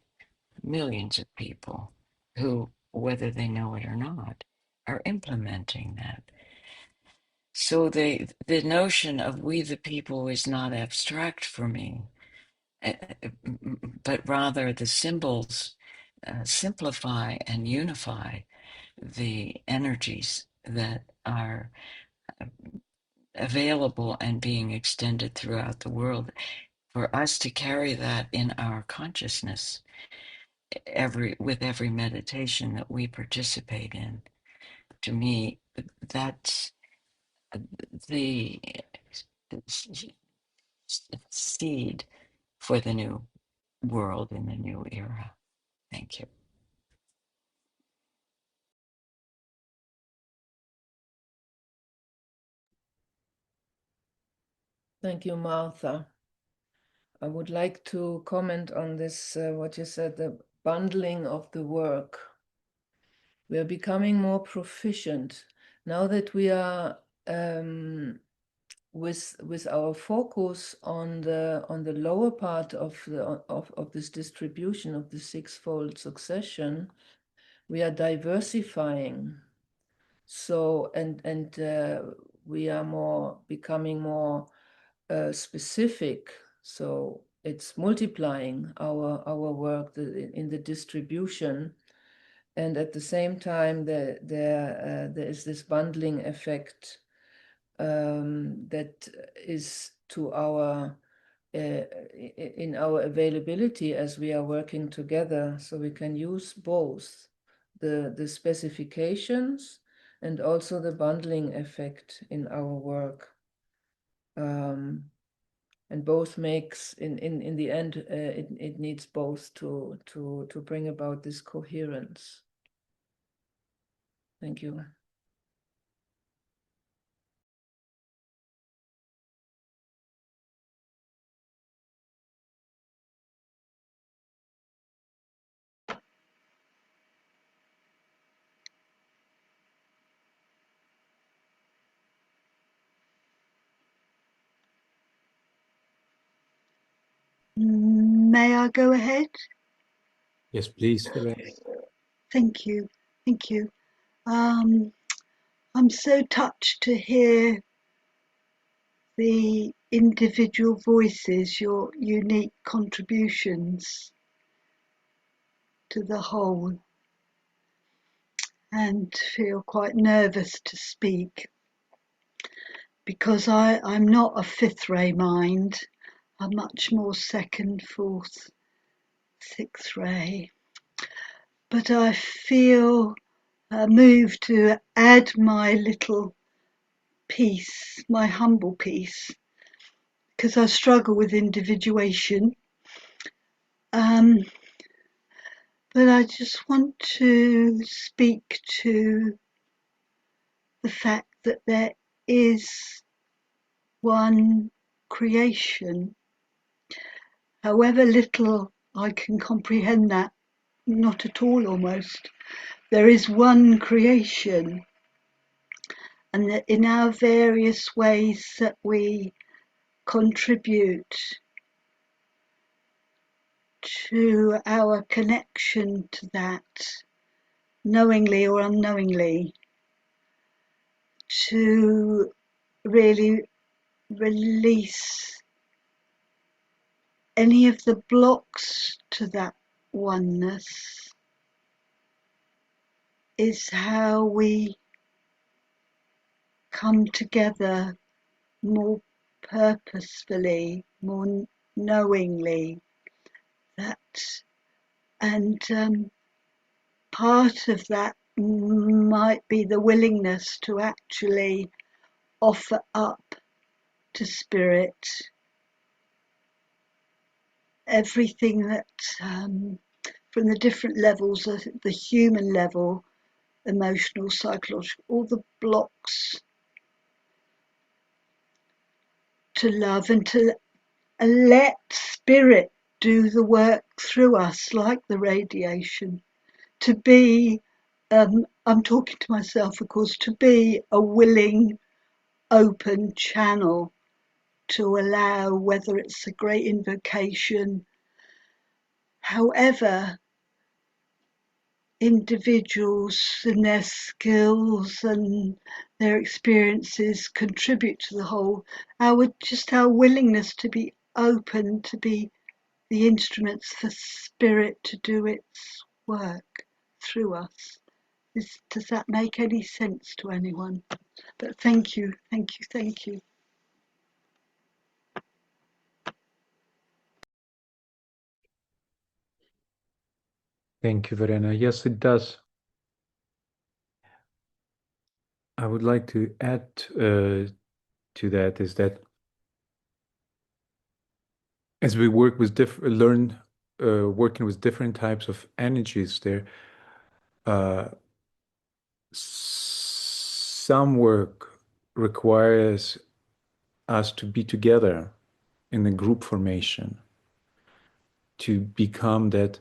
millions of people who, whether they know it or not, are implementing that. So the notion of we the people is not abstract for me, but rather the symbols simplify and unify the energies that are available and being extended throughout the world. For us to carry that in our consciousness with every meditation that we participate in, to me, that's the seed for the new world in the new era. Thank you. Thank you, Martha. I would like to comment on this, what you said, the bundling of the work. We are becoming more proficient now that we are with our focus on the lower part of this distribution of the sixfold succession. We are diversifying. So and we are becoming more specific. So it's multiplying our work in the distribution, and at the same time there is this bundling effect that is to our in our availability as we are working together. So we can use both the specifications and also the bundling effect in our work. And both makes in the end it needs both to bring about this coherence. Thank you. May I go ahead? Yes, please. Thank you. Thank you. I'm so touched to hear the individual voices, your unique contributions to the whole, and feel quite nervous to speak because I'm not a fifth ray mind. I'm much more second, fourth, sixth ray. But I feel moved to add my little piece, my humble piece, because I struggle with individuation. But I just want to speak to the fact that there is one creation. However little I can comprehend that, not at all almost, there is one creation. and that in our various ways that we contribute to our connection to that, knowingly or unknowingly, to really release any of the blocks to that oneness, is how we come together more purposefully, more knowingly. That, and part of that might be the willingness to actually offer up to Spirit everything that, from the different levels, the human level, emotional, psychological, all the blocks to love, and to let Spirit do the work through us, like the radiation. To be, I'm talking to myself, of course, to be a willing, open channel to allow, whether it's a great invocation, however individuals and their skills and their experiences contribute to the whole, our willingness to be open, to be the instruments for Spirit to do its work through us. Does that make any sense to anyone? But thank you, thank you, thank you. Thank you, Verena. Yes, it does. I would like to add to that is that as we work with working with different types of energies, there some work requires us to be together in a group formation, to become that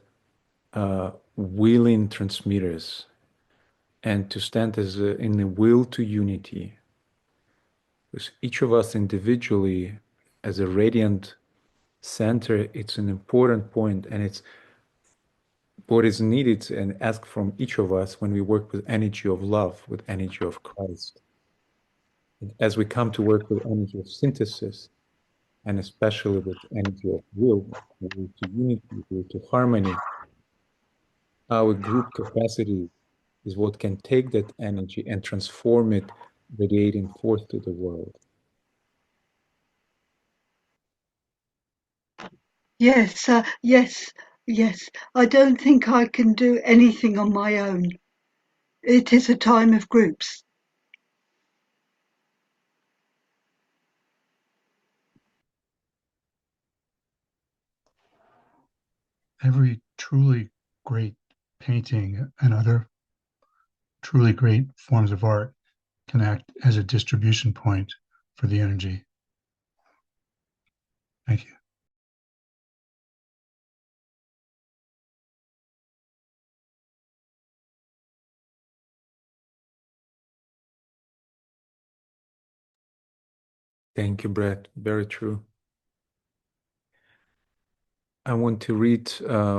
willing transmitters, and to stand as in the will to unity. Because each of us individually, as a radiant center, it's an important point, and it's what is needed and asked from each of us when we work with energy of love, with energy of Christ. As we come to work with energy of synthesis, and especially with energy of will to unity, will to harmony, our group capacity is what can take that energy and transform it, radiating forth to the world. Yes, yes. I don't think I can do anything on my own. It is a time of groups. Every truly great painting and other truly great forms of art can act as a distribution point for the energy. Thank you. Thank you, Brett. Very true. I want to read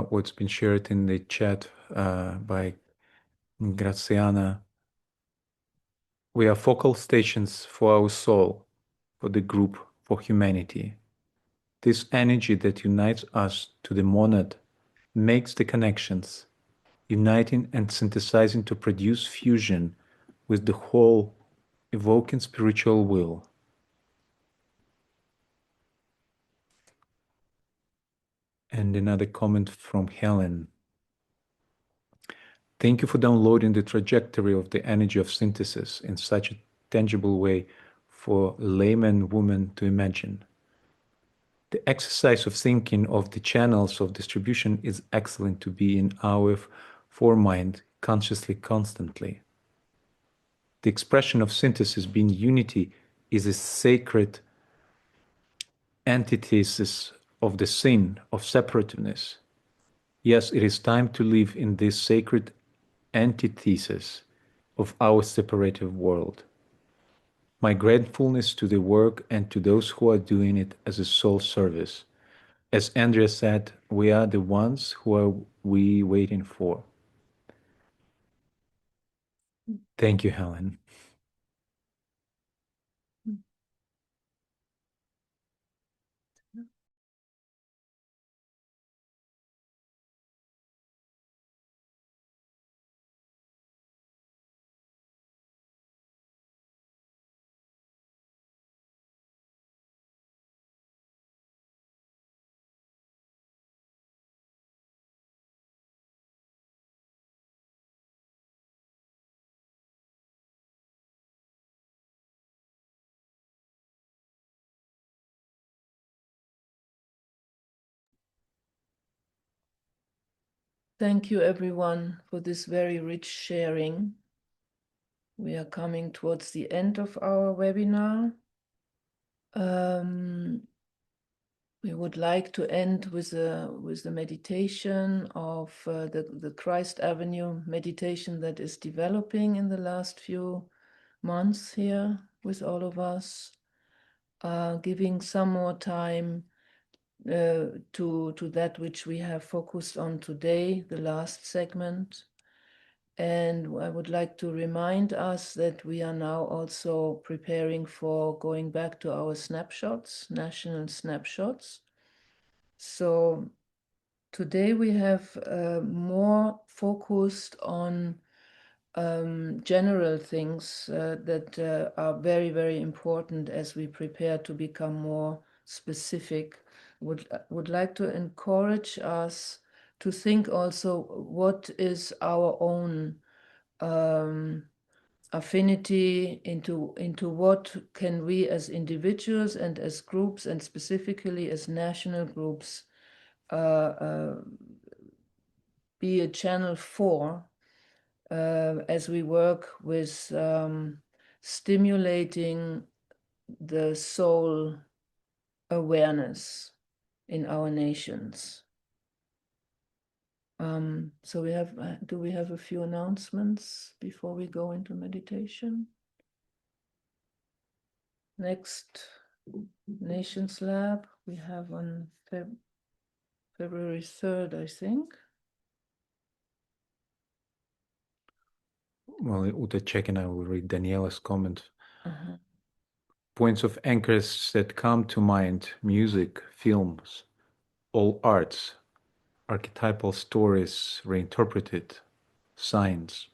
what's been shared in the chat by Graziana. We are focal stations for our soul, for the group, for humanity. This energy that unites us to the monad makes the connections, uniting and synthesizing to produce fusion with the whole, evoking spiritual will. And another comment from Helen. Thank you for downloading the trajectory of the energy of synthesis in such a tangible way for layman woman to imagine. The exercise of thinking of the channels of distribution is excellent to be in our foremind consciously constantly. The expression of synthesis being unity is a sacred antithesis of the sin of separativeness. Yes, it is time to live in this sacred antithesis of our separative world. my gratefulness to the work and to those who are doing it as a soul service. As Andrea said, we are the ones who are we waiting for. Thank you, Helen. Thank you, everyone, for this very rich sharing. We are coming towards the end of our webinar. We would like to end with the meditation of the Christ Avenue meditation that is developing in the last few months here with all of us, giving some more time to that which we have focused on today, the last segment. And I would like to remind us that we are now also preparing for going back to our snapshots, national snapshots. So today we have more focused on general things that are very, very important as we prepare to become more specific. Would like to encourage us to think also what is our own affinity into what can we as individuals and as groups and specifically as national groups be a channel for as we work with stimulating the soul awareness in our nations. So we have, do we have a few announcements before we go into meditation? Next Nations Lab we have on February 3rd, I think. Well, Uta check and I will read Daniela's comment. Points of anchors that come to mind: music, films, all arts, archetypal stories reinterpreted, signs.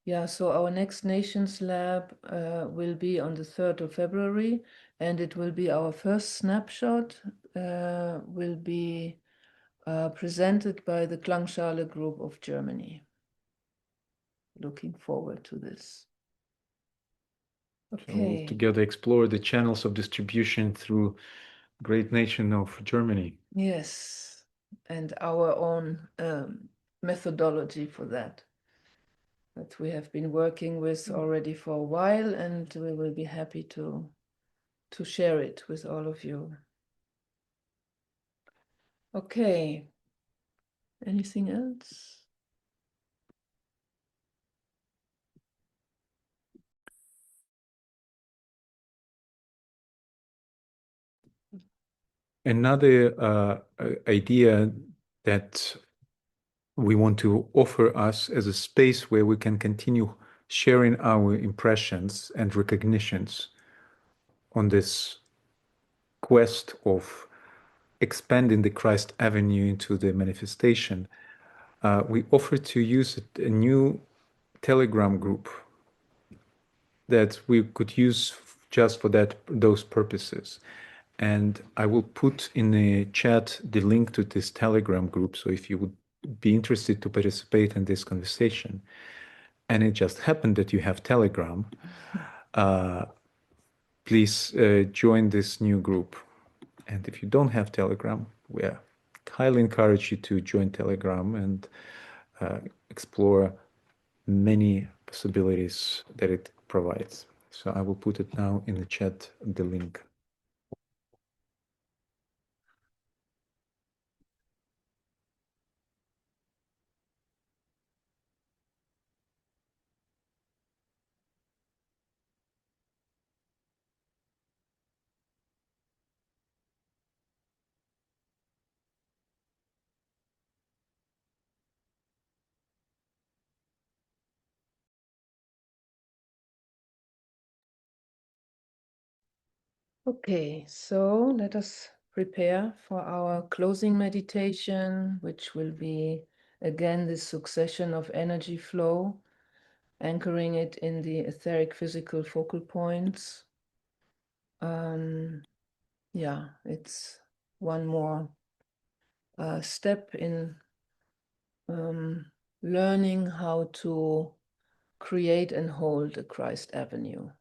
Yeah, so our next Nations Lab will be on the 3rd of February, and it will be our first snapshot, will be presented by the Klangschale Group of Germany. Looking forward to this. So we'll Okay. together explore the channels of distribution through great nation of Germany. Yes, and our own methodology for that we have been working with already for a while, and we will be happy to share it with all of you. Okay. Anything else? Another idea that we want to offer us as a space where we can continue sharing our impressions and recognitions on this quest of expanding the Christ Avenue into the manifestation. We offer to use a new Telegram group that we could use just for those purposes. And I will put in the chat the link to this Telegram group. So if you would be interested to participate in this conversation, and it just happened that you have Telegram, please join this new group. And if you don't have Telegram, we highly encourage you to join Telegram and explore many possibilities that it provides. So I will put it now in the chat, the link. Okay, so let us prepare for our closing meditation, which will be again this succession of energy flow, anchoring it in the etheric physical focal points. Yeah, it's one more step in learning how to create and hold a Christ Avenue.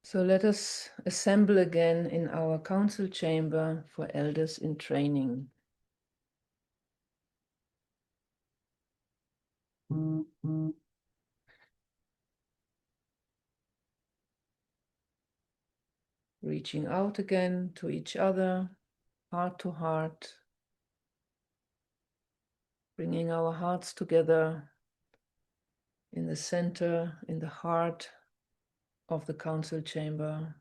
So let us assemble again in our council chamber for elders in training. Reaching out again to each other, heart to heart, bringing our hearts together in the center, in the heart of the council chamber,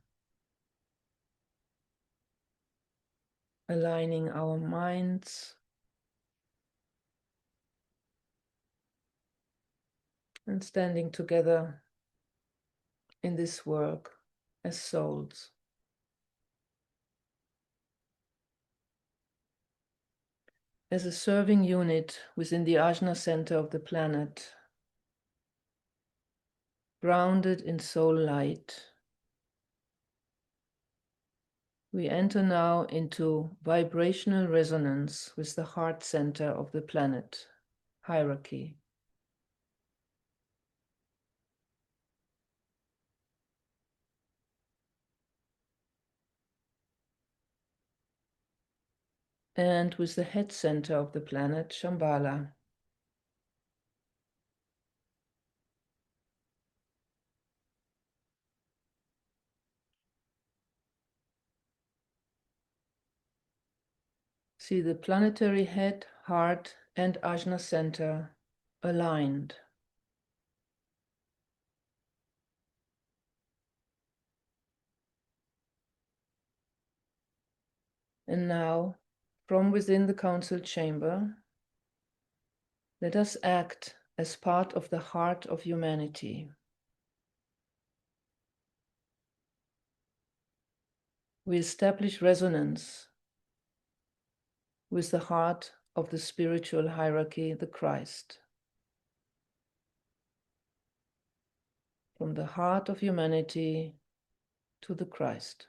aligning our minds and standing together in this work as souls. As a serving unit within the Ajna center of the planet, grounded in soul light, we enter now into vibrational resonance with the heart center of the planet, hierarchy. And with the head center of the planet, Shambhala. See the planetary head, heart, and Ajna center aligned. And now, from within the council chamber, let us act as part of the heart of humanity. We establish resonance with the heart of the spiritual hierarchy, the Christ. From the heart of humanity to the Christ.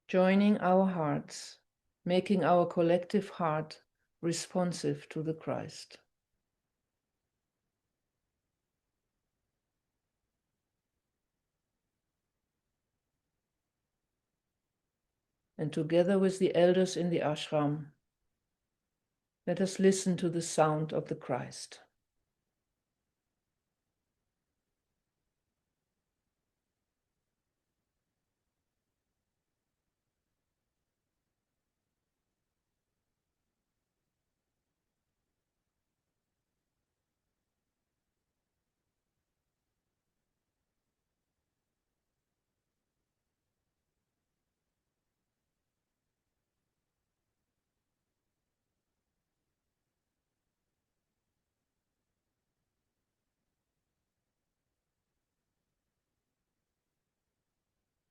Joining our hearts, making our collective heart responsive to the Christ. And together with the elders in the ashram, let us listen to the sound of the Christ.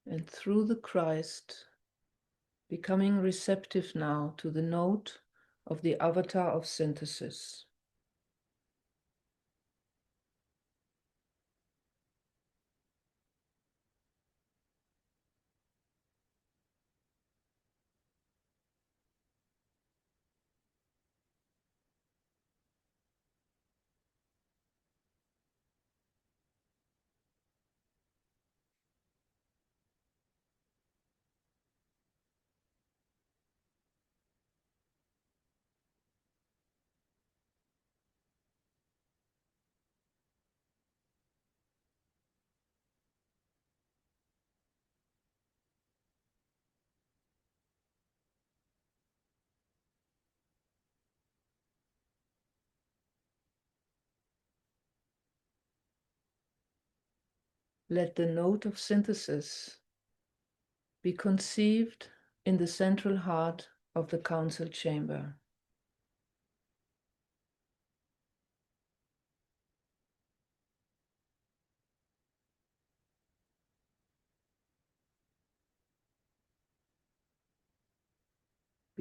And through the Christ, becoming receptive now to the note of the avatar of synthesis. Let the note of synthesis be conceived in the central heart of the council chamber.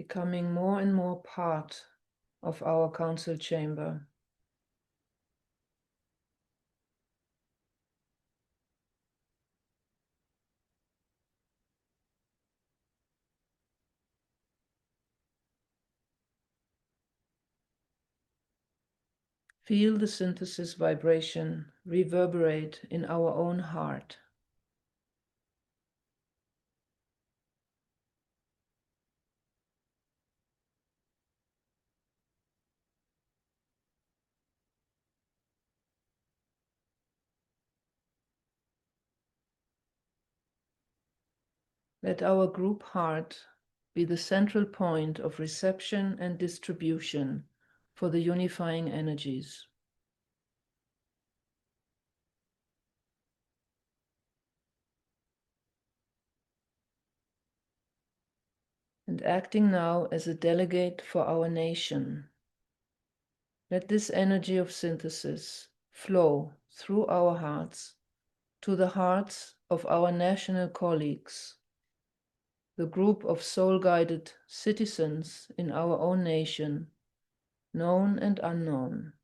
becoming more and more part of our council chamber. Feel the synthesis vibration reverberate in our own heart. Let our group heart be the central point of reception and distribution for the unifying energies. And acting now as a delegate for our nation, let this energy of synthesis flow through our hearts to the hearts of our national colleagues, the group of soul-guided citizens in our own nation, known and unknown.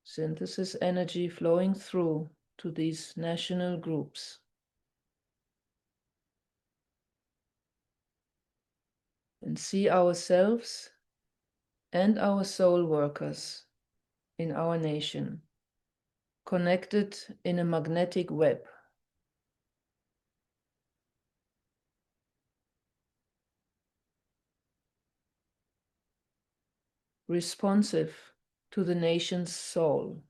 Synthesis energy flowing through to these national groups. And see ourselves and our soul workers in our nation connected in a magnetic web. Responsive to the nation's soul.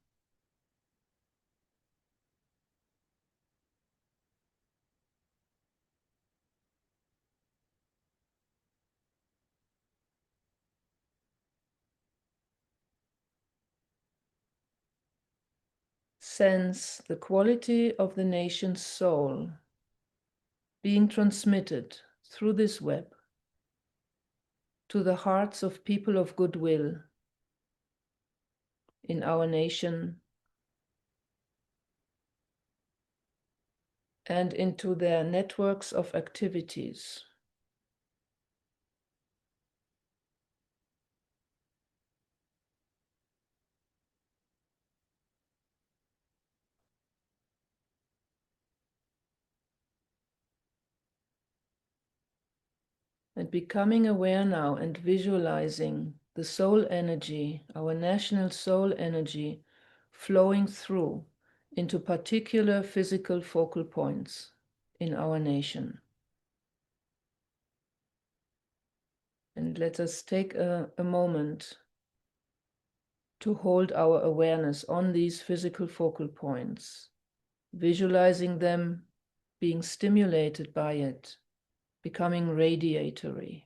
Sense the quality of the nation's soul being transmitted through this web to the hearts of people of goodwill in our nation and into their networks of activities. And becoming aware now and visualizing the soul energy, our national soul energy, flowing through into particular physical focal points in our nation. And let us take a moment to hold our awareness on these physical focal points, visualizing them being stimulated by it, becoming radiatory.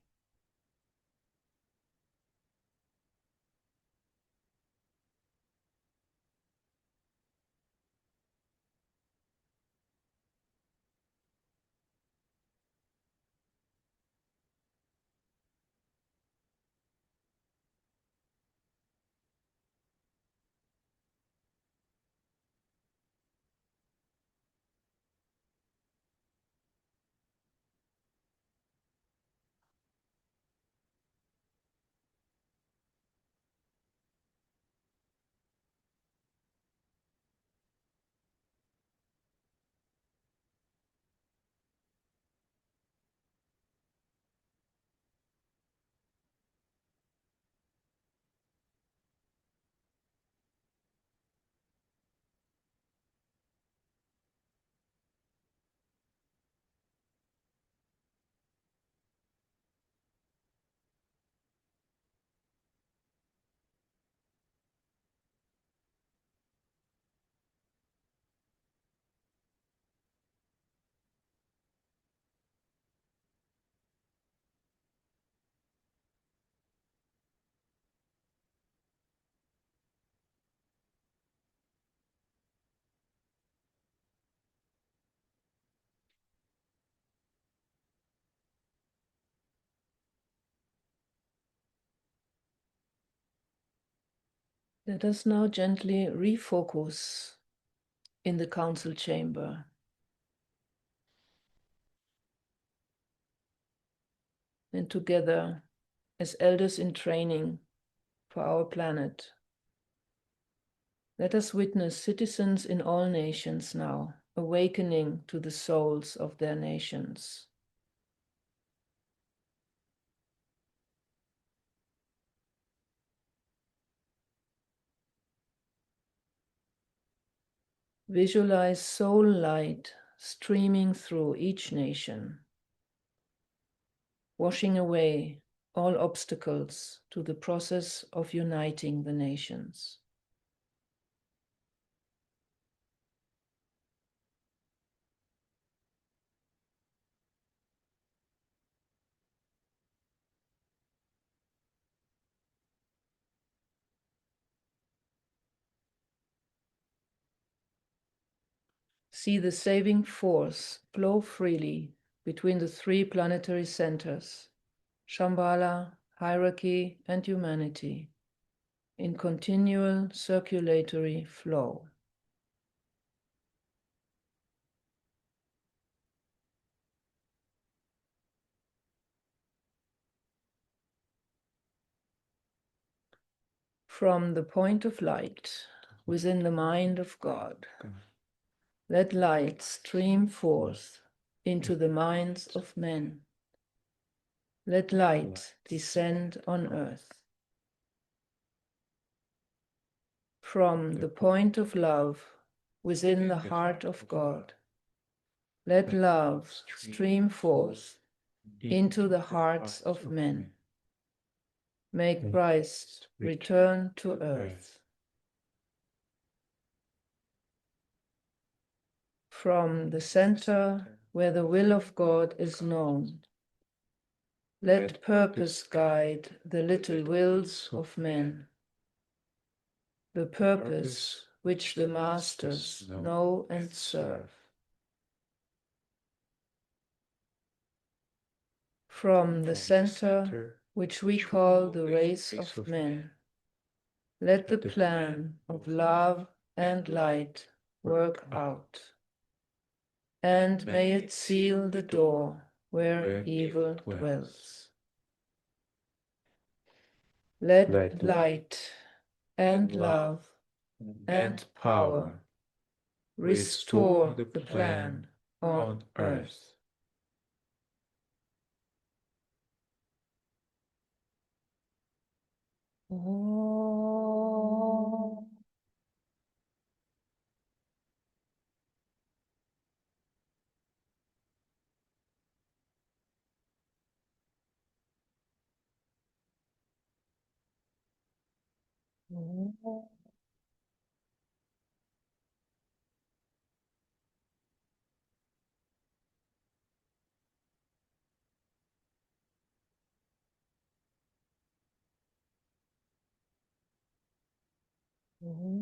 Let us now gently refocus in the council chamber. And together, as elders in training for our planet, let us witness citizens in all nations now awakening to the souls of their nations. Visualize soul light streaming through each nation, washing away all obstacles to the process of uniting the nations. See the saving force flow freely between the three planetary centers, Shambhala, hierarchy, and humanity, in continual circulatory flow. From the point of light within the mind of God, let light stream forth into the minds of men. Let light descend on earth. From the point of love within the heart of God, let love stream forth into the hearts of men. Make Christ return to earth. From the center where the will of God is known, let purpose guide the little wills of men, the purpose which the masters know and serve. From the center which we call the race of men, let the plan of love and light work out, and may it seal the door where evil dwells. Let light and love and power restore the plan on earth. Oh. Oh.